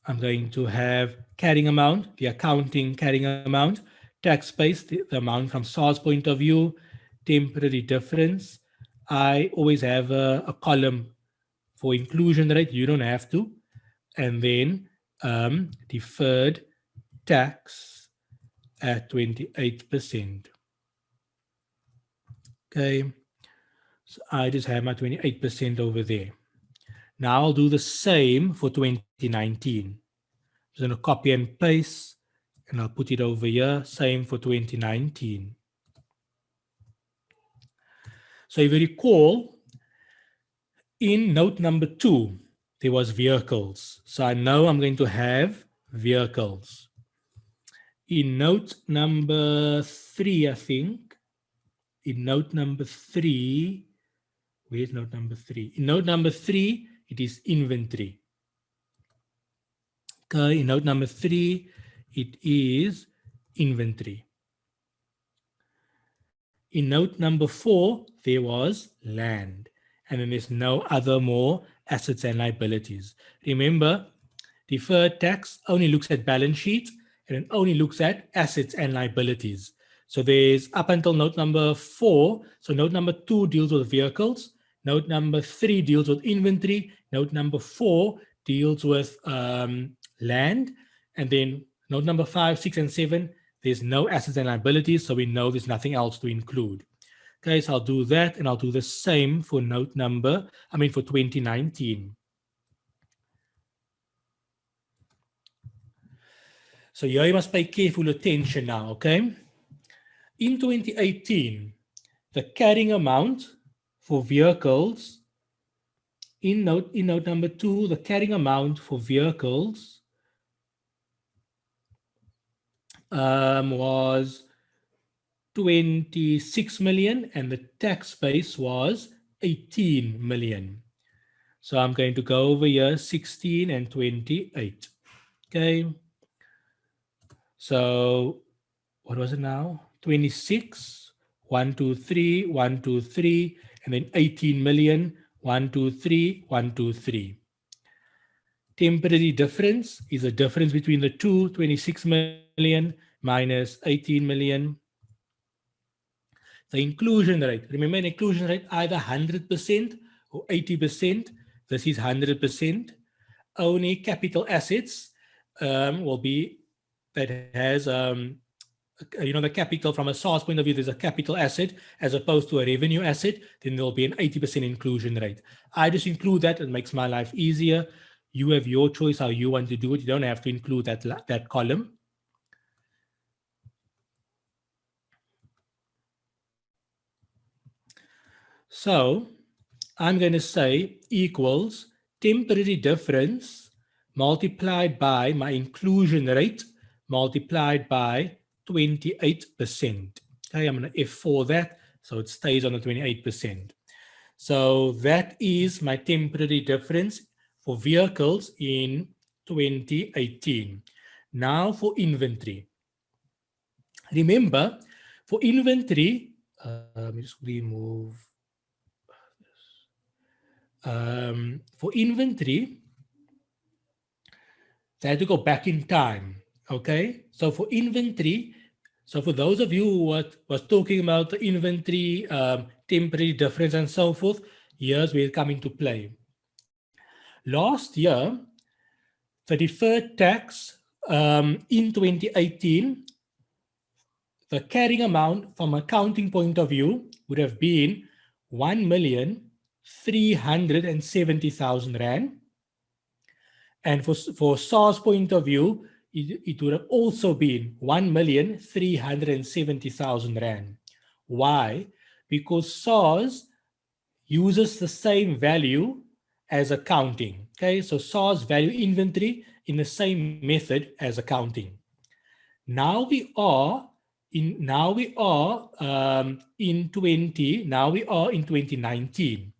I'm going to have carrying amount, the accounting carrying amount, tax base, the amount from SARS point of view, temporary difference. I always have a column for inclusion rate. You don't have to. And then deferred tax at 28%. Okay. So I just have my 28% over there. Now I'll do the same for 2019. I'm going to copy and paste, and I'll put it over here. Same for 2019. So if you recall, in note number 2, there was vehicles. So I know I'm going to have vehicles. In note number 3, I think, in note number 3, where's note number 3? In note number 3, it is inventory. Okay, in note number 3, it is inventory. In note number 4, there was land. And then there's no other more assets and liabilities. Remember, deferred tax only looks at balance sheet and it only looks at assets and liabilities. So there's up until note number 4. So note number 2 deals with vehicles. Note number 3 deals with inventory. Note number 4 deals with land. And then note number 5, 6, and 7, there's no assets and liabilities. So we know there's nothing else to include. Okay, so I'll do that, and I'll do the same for for 2019. So here you must pay careful attention now, okay? In 2018, the carrying amount for vehicles, in note number 2, the carrying amount for vehicles was 26 million and the tax base was 18 million. So I'm going to go over here 16 and 28. Okay. So what was it now? 26, 1, 2, 3, 1, 2, 3, and then 18 million, 1, 2, 3, 1, 2, 3. Temporary difference is the difference between the two, 26 million minus 18 million. The inclusion rate, remember an inclusion rate either 100% or 80%. This is 100%. Only capital assets will be, that has, the capital from a SARS point of view, there's a capital asset as opposed to a revenue asset, then there'll be an 80% inclusion rate. I just include that. It makes my life easier. You have your choice how you want to do it. You don't have to include that column. So I'm going to say equals temporary difference multiplied by my inclusion rate multiplied by 28%. Okay, I'm going to F4 that so it stays on the 28%. So that is my temporary difference for vehicles in 2018. Now for inventory. Remember, for inventory, let me just remove for inventory, they had to go back in time. Okay, so for inventory, so for those of you who was talking about the inventory, temporary difference and so forth, here's where it come into play. Last year, the deferred tax in 2018, the carrying amount from accounting point of view would have been 1,370,000 Rand. And for SARS point of view, it would have also been 1,370,000 Rand. Why? Because SARS uses the same value as accounting. Okay, so SARS value inventory in the same method as accounting. Now we are in 2019.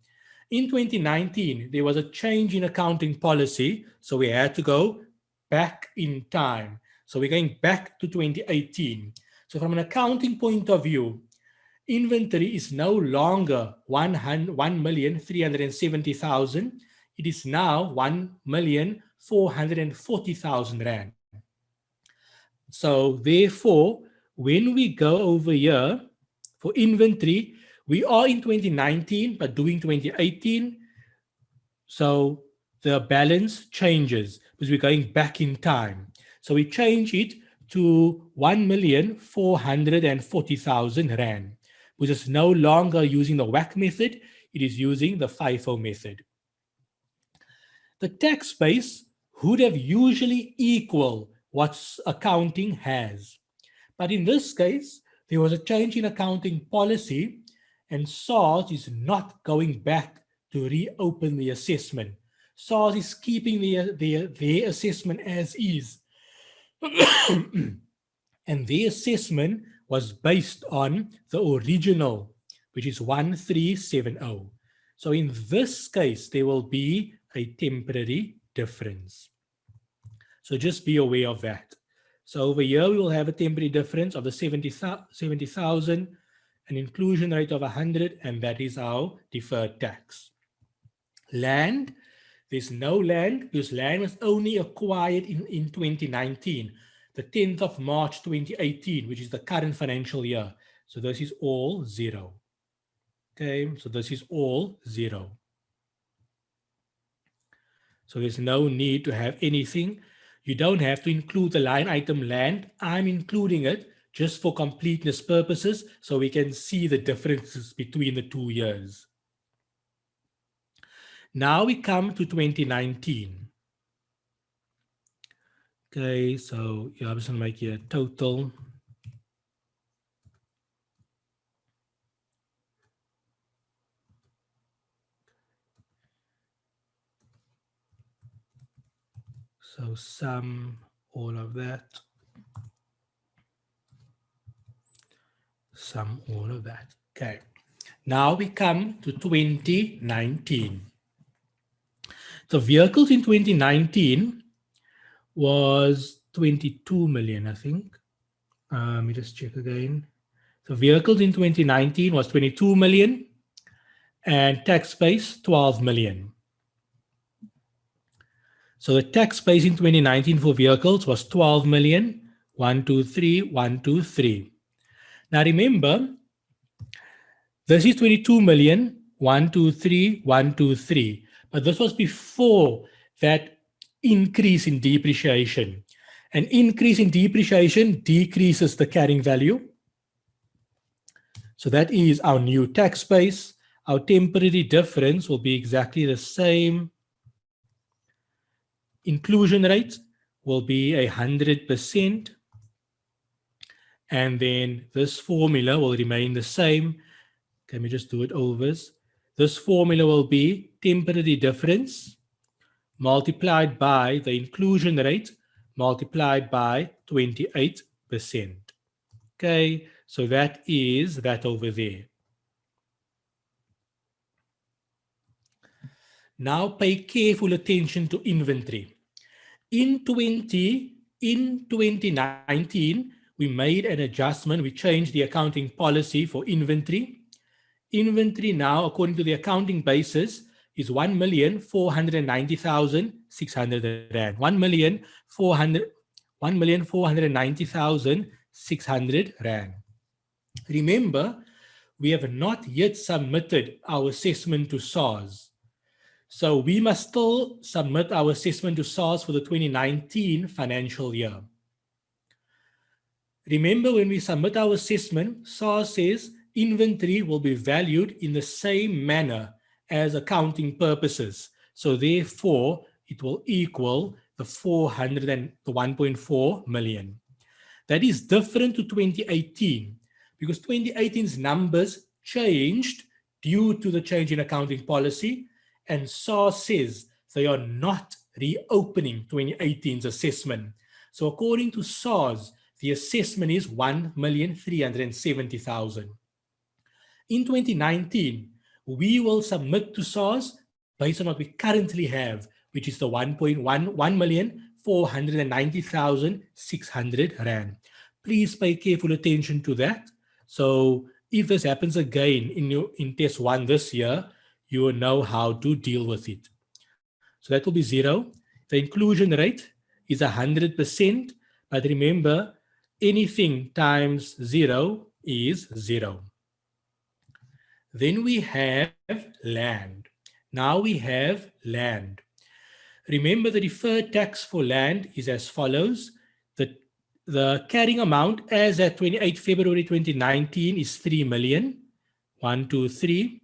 In 2019, there was a change in accounting policy, so we had to go back in time. So we're going back to 2018. So from an accounting point of view, inventory is no longer 1,370,000. It is now 1,440,000 Rand. So therefore, when we go over here for inventory, we are in 2019, but doing 2018. So the balance changes because we're going back in time. So we change it to 1,440,000 Rand, which is no longer using the WACC method. It is using the FIFO method. The tax base would have usually equal what accounting has. But in this case, there was a change in accounting policy and SARS is not going back to reopen the assessment. SARS is keeping their assessment as is. And their assessment was based on the original, which is 1370. So in this case, there will be a temporary difference. So just be aware of that. So over here, we will have a temporary difference of the 70,000, an inclusion rate of 100, and that is our deferred tax. Land, there's no land because land was only acquired in 2019, the 10th of March 2018, which is the current financial year. So this is all zero. Okay, so this is all zero. So there's no need to have anything. You don't have to include the line item land. I'm including it just for completeness purposes so we can see the differences between the 2 years. Now we come to 2019. Okay, so yeah, I'm just going to make here total. So sum all of that. Sum all of that. Okay. Now we come to 2019. So vehicles in 2019 was 22 million, I think. Let me just check again. So vehicles in 2019 was 22 million and tax base 12 million. So the tax base in 2019 for vehicles was 12 million, 123, 123. Now remember, this is 22 million, 123, 123. But this was before that increase in depreciation. An increase in depreciation decreases the carrying value. So that is our new tax base. Our temporary difference will be exactly the same. Inclusion rate will be 100%. And then this formula will remain the same. Let me just do it over. This formula will be temporary difference multiplied by the inclusion rate multiplied by 28%. Okay, so that is that over there. Now pay careful attention to inventory. In 2019, we made an adjustment. We changed the accounting policy for inventory. Inventory now, according to the accounting basis, is 1,490,600 rand. 1,490,600 rand. Remember, we have not yet submitted our assessment to SARS. So we must still submit our assessment to SARS for the 2019 financial year. Remember, when we submit our assessment, SARS says inventory will be valued in the same manner as accounting purposes. So therefore, it will equal the 1.4 million. That is different to 2018 because 2018's numbers changed due to the change in accounting policy, and SARS says they are not reopening 2018's assessment. So according to SARS, the assessment is 1,370,000. In 2019, we will submit to SARS based on what we currently have, which is the 1,490,600 rand. Please pay careful attention to that. So if this happens again in test 1 this year, you will know how to deal with it. So that will be 0. The inclusion rate is 100%, but remember, anything times 0 is 0. Then we have land. Now we have land. Remember, the deferred tax for land is as follows. The carrying amount as at 28 February 2019 is 3 million. 1, 2, 3.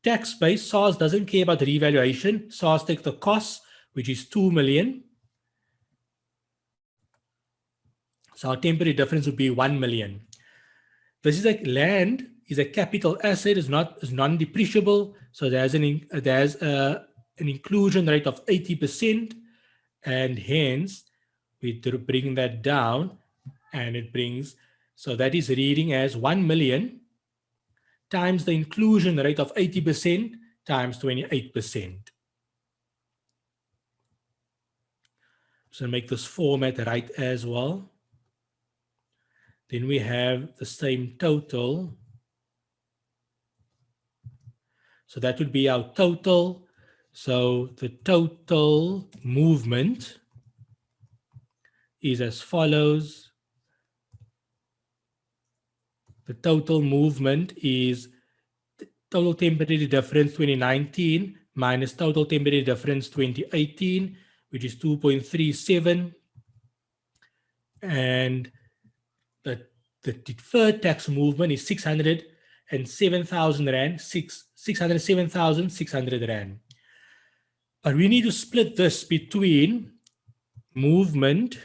Tax base, SARS doesn't care about the revaluation. SARS takes the cost, which is 2 million. So our temporary difference would be 1 million. This is like land is a capital asset, is non-depreciable. So there's an inclusion rate of 80%, and hence we bring that down, and it brings, so that is reading as 1 million times the inclusion rate of 80% times 28%. So make this format right as well. Then we have the same total. So that would be our total. So the total movement is as follows. The total movement is total temporary difference 2019 minus total temporary difference 2018, which is 2.37. And the deferred tax movement is 607,000 rand, 607,600 rand. But we need to split this between movement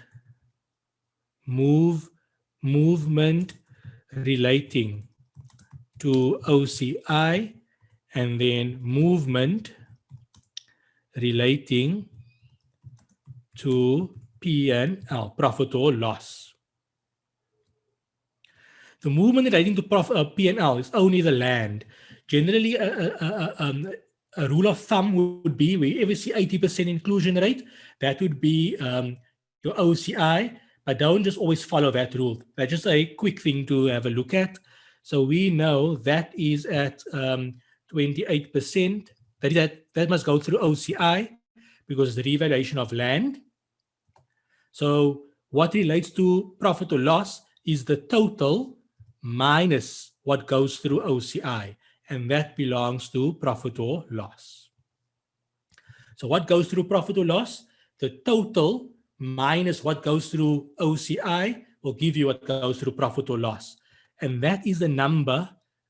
movement relating to OCI, and then movement relating to P&L, profit or loss. The movement relating to P&L is only the land. Generally, a rule of thumb would be, we ever see 80% inclusion rate, that would be your OCI, but don't just always follow that rule. That's just a quick thing to have a look at. So we know that is at 28%. That must go through OCI because it's the revaluation of land. So what relates to profit or loss is the total minus what goes through OCI, and that belongs to profit or loss. So what goes through profit or loss? The total minus what goes through OCI will give you what goes through profit or loss. And that is the number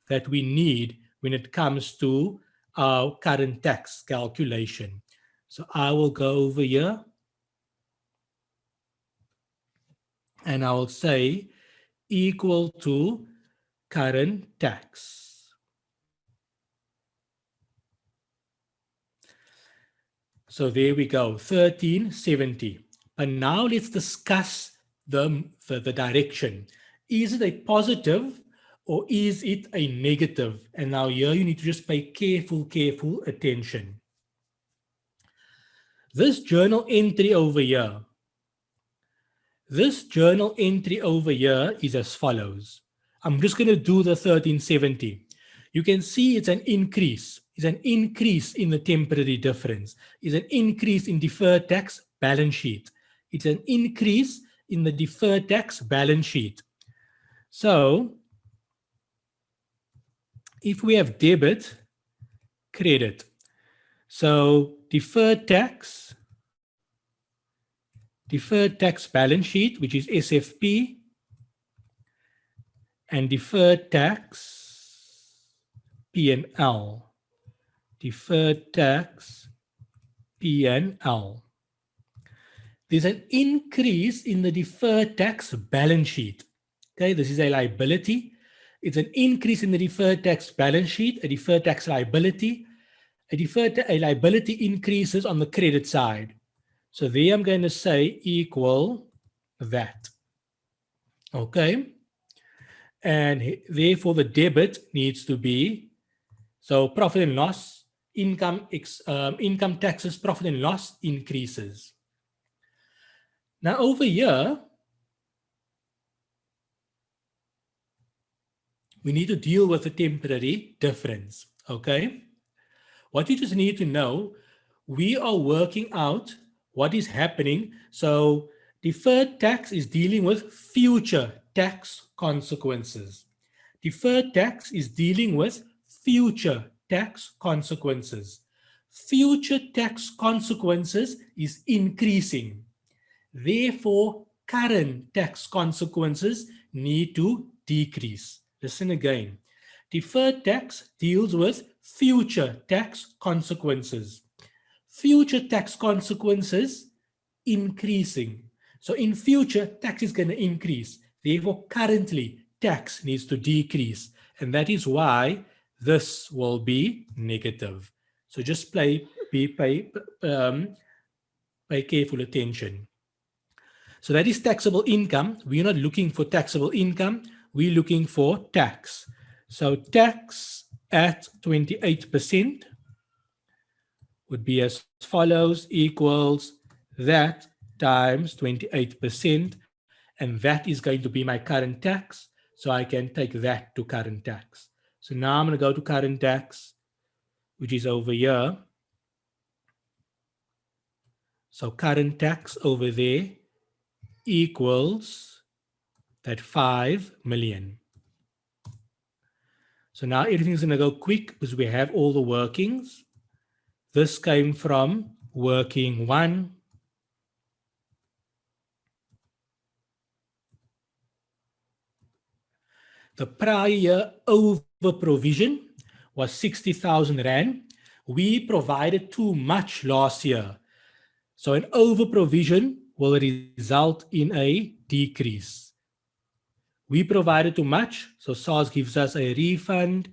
that we need when it comes to our current tax calculation. So I will go over here and I will say equal to current tax. So there we go, 1370. But now let's discuss the direction. Is it a positive or is it a negative? And now here you need to just pay careful attention. This journal entry over here, is as follows. I'm just going to do the 1370. You can see it's an increase. It's an increase in the temporary difference. It's an increase in deferred tax balance sheet. It's an increase in the deferred tax balance sheet. So if we have debit, credit. So deferred tax balance sheet, which is SFP, and deferred tax P&L. Deferred tax P&L. There's an increase in the deferred tax balance sheet. Okay, this is a liability. It's an increase in the deferred tax balance sheet, a deferred tax liability. A liability increases on the credit side. So there I'm going to say equal that. Okay. And therefore the debit needs to be, so profit and loss, income taxes, profit and loss increases. Now over here, we need to deal with the temporary difference, okay? What you just need to know, we are working out what is happening. So deferred tax is dealing with future tax consequences. Deferred tax is dealing with future tax consequences. Future tax consequences is increasing. Therefore, current tax consequences need to decrease. Listen again. Deferred tax deals with future tax consequences. Future tax consequences increasing. So in future, tax is going to increase. Therefore, currently, tax needs to decrease. And that is why this will be negative. So just pay careful attention. So that is taxable income. We're not looking for taxable income. We're looking for tax. So tax at 28% would be as follows, equals that times 28. And that is going to be my current tax. So I can take that to current tax. So now I'm going to go to current tax, which is over here. So current tax over there equals that 5 million. So now everything's going to go quick because we have all the workings. This came from working 1. The prior year over provision was 60,000 Rand. We provided too much last year. So an over provision will result in a decrease. We provided too much, so SARS gives us a refund,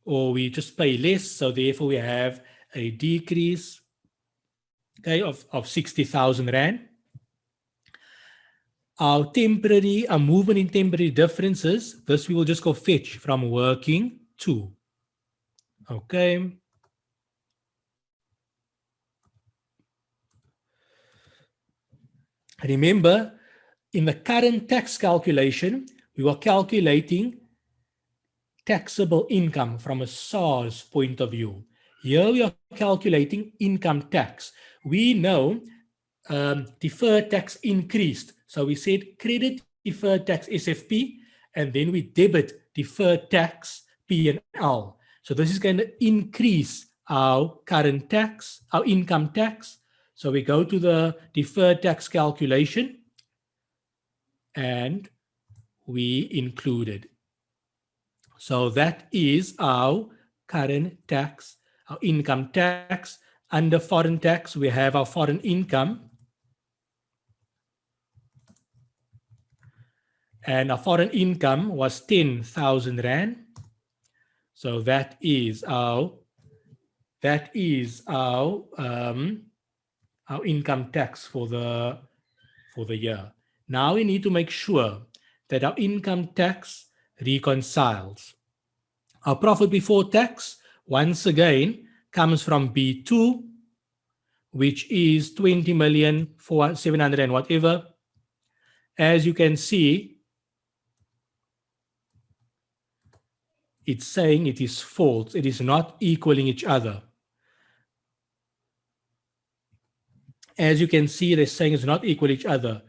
or we just pay less, so therefore we have a decrease, okay, of 60,000 Rand. Our movement in temporary differences, this we will just go fetch from working to. Okay. Remember, in the current tax calculation, we were calculating taxable income from a SARS point of view. Here we are calculating income tax. We know deferred tax increased. So we said credit deferred tax SFP, and then we debit deferred tax P&L. So this is going to increase our current tax, our income tax. So we go to the deferred tax calculation and we include it. So that is our current tax, our income tax. Under foreign tax, we have our foreign income. And our foreign income was 10,000 Rand. So that is our income tax for the year. Now we need to make sure that our income tax reconciles. Our profit before tax, once again, comes from B2, which is 20,700,000 and whatever. As you can see, it's saying it is false. It is not equaling each other. As you can see, they're saying it's not equal each other.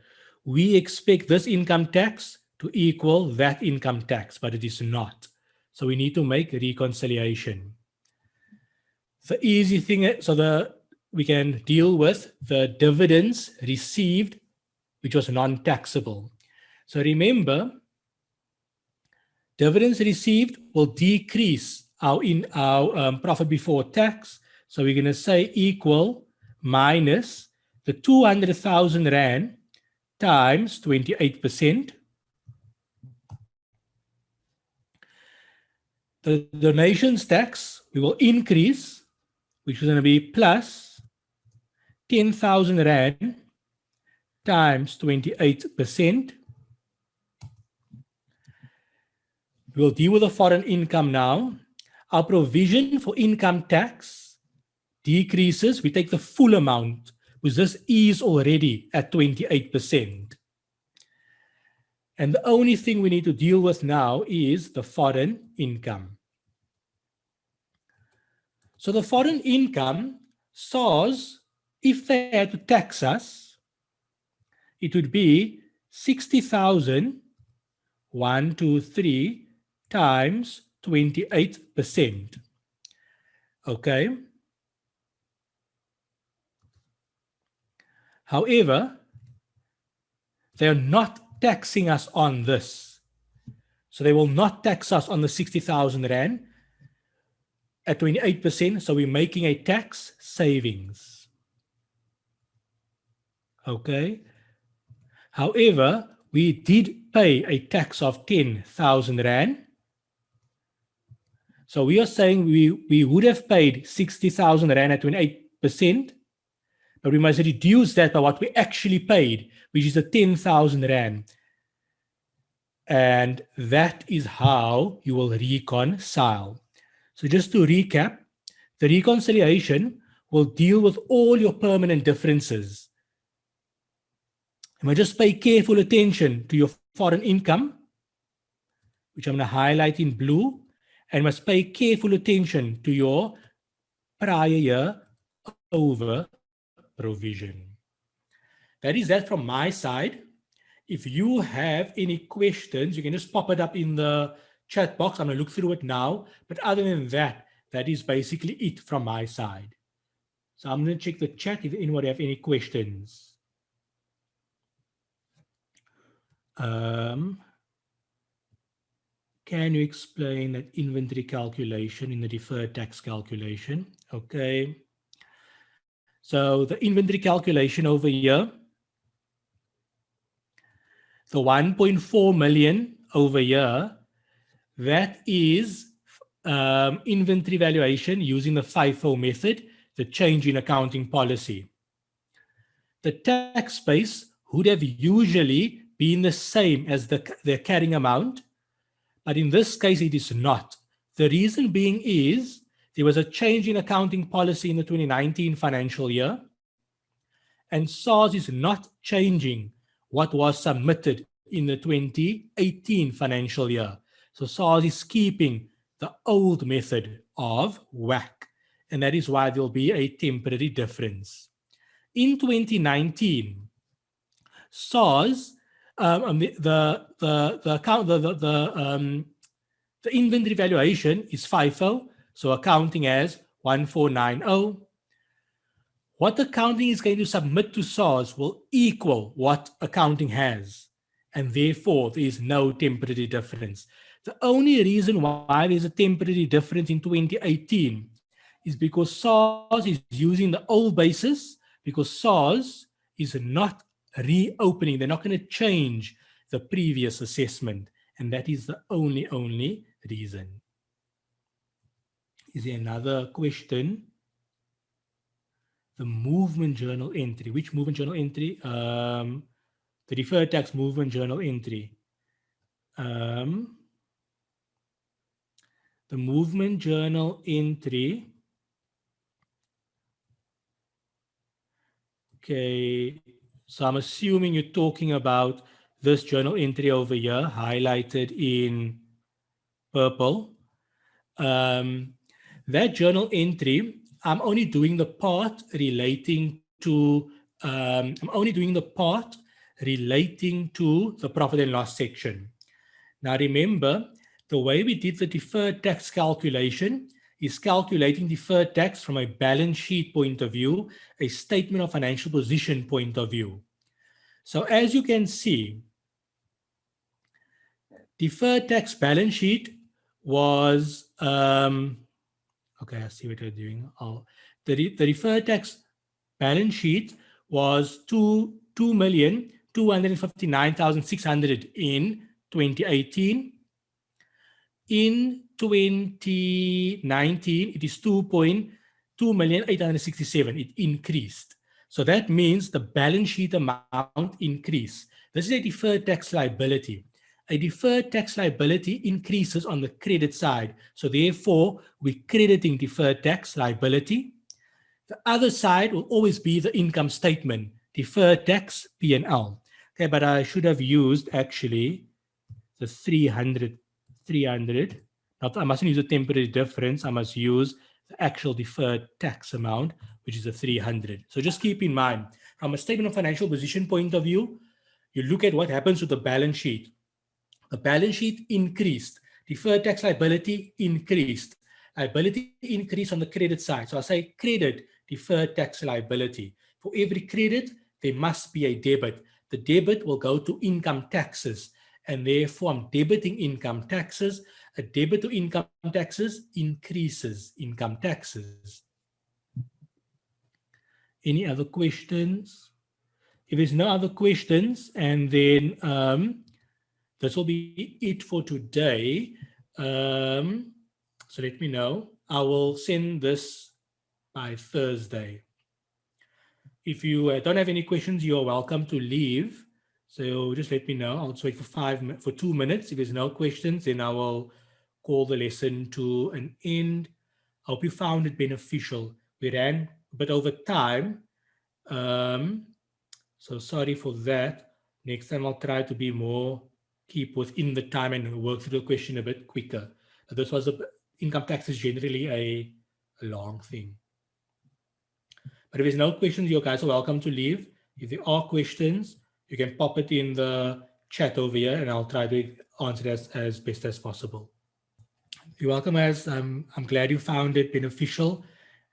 We expect this income tax to equal that income tax, but it is not. So we need to make reconciliation. The easy thing, we can deal with the dividends received, which was non-taxable. So remember, dividends received will decrease our profit before tax. So we're going to say equal minus the 200,000 Rand times 28%. The donations tax, we will increase, which is going to be plus 10,000 Rand times 28%. We'll deal with the foreign income now. Our provision for income tax decreases. We take the full amount, because this is already at 28%. And the only thing we need to deal with now is the foreign income. So the foreign income, SARS, if they had to tax us, it would be 60,000, 1, 2, 3, times 28%. Okay. However, they're not taxing us on this. So they will not tax us on the 60,000 Rand at 28%. So we're making a tax savings. Okay. However, we did pay a tax of 10,000 Rand. So we are saying we would have paid 60,000 Rand at 28%, but we must reduce that by what we actually paid, which is the 10,000 Rand. And that is how you will reconcile. So just to recap, the reconciliation will deal with all your permanent differences. You must just pay careful attention to your foreign income, which I'm going to highlight in blue, and must pay careful attention to your prior year over provision. That is that from my side. If you have any questions, you can just pop it up in the chat box. I'm going to look through it now. But other than that, that is basically it from my side. So I'm going to check the chat if anyone have any questions. Can you explain that inventory calculation in the deferred tax calculation? Okay. So the inventory calculation over here, the 1.4 million over here, that is inventory valuation using the FIFO method, the change in accounting policy. The tax base would have usually been the same as the carrying amount, but in this case it is not. The reason being is there was a change in accounting policy in the 2019 financial year, and SARS is not changing what was submitted in the 2018 financial year. So SARS is keeping the old method of WACC, and that is why there'll be a temporary difference. In 2019, SARS, the inventory valuation is FIFO, so accounting as 1490. What accounting is going to submit to SARS will equal what accounting has, and therefore there is no temporary difference. The only reason why there's a temporary difference in 2018 is because SARS is using the old basis, because SARS is not reopening. They're not going to change the previous assessment, and that is the only reason. Is there another question? The movement journal entry. Which movement journal entry? The deferred tax movement journal entry. The movement journal entry. Okay, so I'm assuming you're talking about this journal entry over here, highlighted in purple. That journal entry, I'm only doing the part relating to the profit and loss section. Now remember, the way we did the deferred tax calculation is calculating deferred tax from a balance sheet point of view, a statement of financial position point of view. So as you can see, deferred tax balance sheet was, okay, I see what you're doing. The deferred tax balance sheet was 2,259,600 in 2018. In 2019, it is 2,867,000. It increased. So that means the balance sheet amount increased. This is a deferred tax liability. A deferred tax liability increases on the credit side. So therefore, we're crediting deferred tax liability. The other side will always be the income statement, deferred tax P&L. Okay, but I should have used actually the 300. Now, I mustn't use a temporary difference. I must use the actual deferred tax amount, which is the 300. So just keep in mind, from a statement of financial position point of view, you look at what happens with the balance sheet. The balance sheet increased. Deferred tax liability increased. Liability increased on the credit side. So I say credit deferred tax liability. For every credit, there must be a debit. The debit will go to income taxes, and therefore I'm debiting income taxes. A debit to income taxes increases income taxes. Any other questions? If there's no other questions, and then this will be it for today. So let me know. I will send this by Thursday. If you don't have any questions, you are welcome to leave. So just let me know. I'll just wait for 2 minutes. If there's no questions, then I will call the lesson to an end. I hope you found it beneficial. We ran a bit over time. So sorry for that. Next time I'll try to be keep within the time and work through the question a bit quicker. This was income tax is generally a long thing. But if there's no questions, you guys are welcome to leave. If there are questions, you can pop it in the chat over here, and I'll try to answer it as best as possible. You're welcome, as I'm glad you found it beneficial,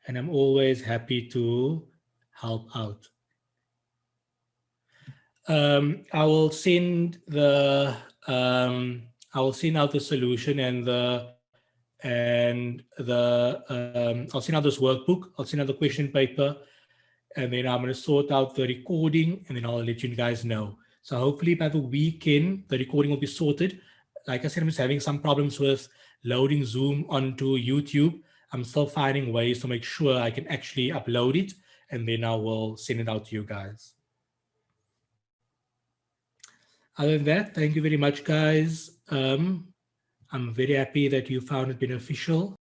and I'm always happy to help out. I will send out the solution and I'll send out this workbook. I'll send out the question paper, and then I'm going to sort out the recording, and then I'll let you guys know. So hopefully by the weekend, the recording will be sorted. Like I said, I'm just having some problems with loading Zoom onto YouTube. I'm still finding ways to make sure I can actually upload it, and then I will send it out to you guys. Other than that, thank you very much, guys. I'm very happy that you found it beneficial.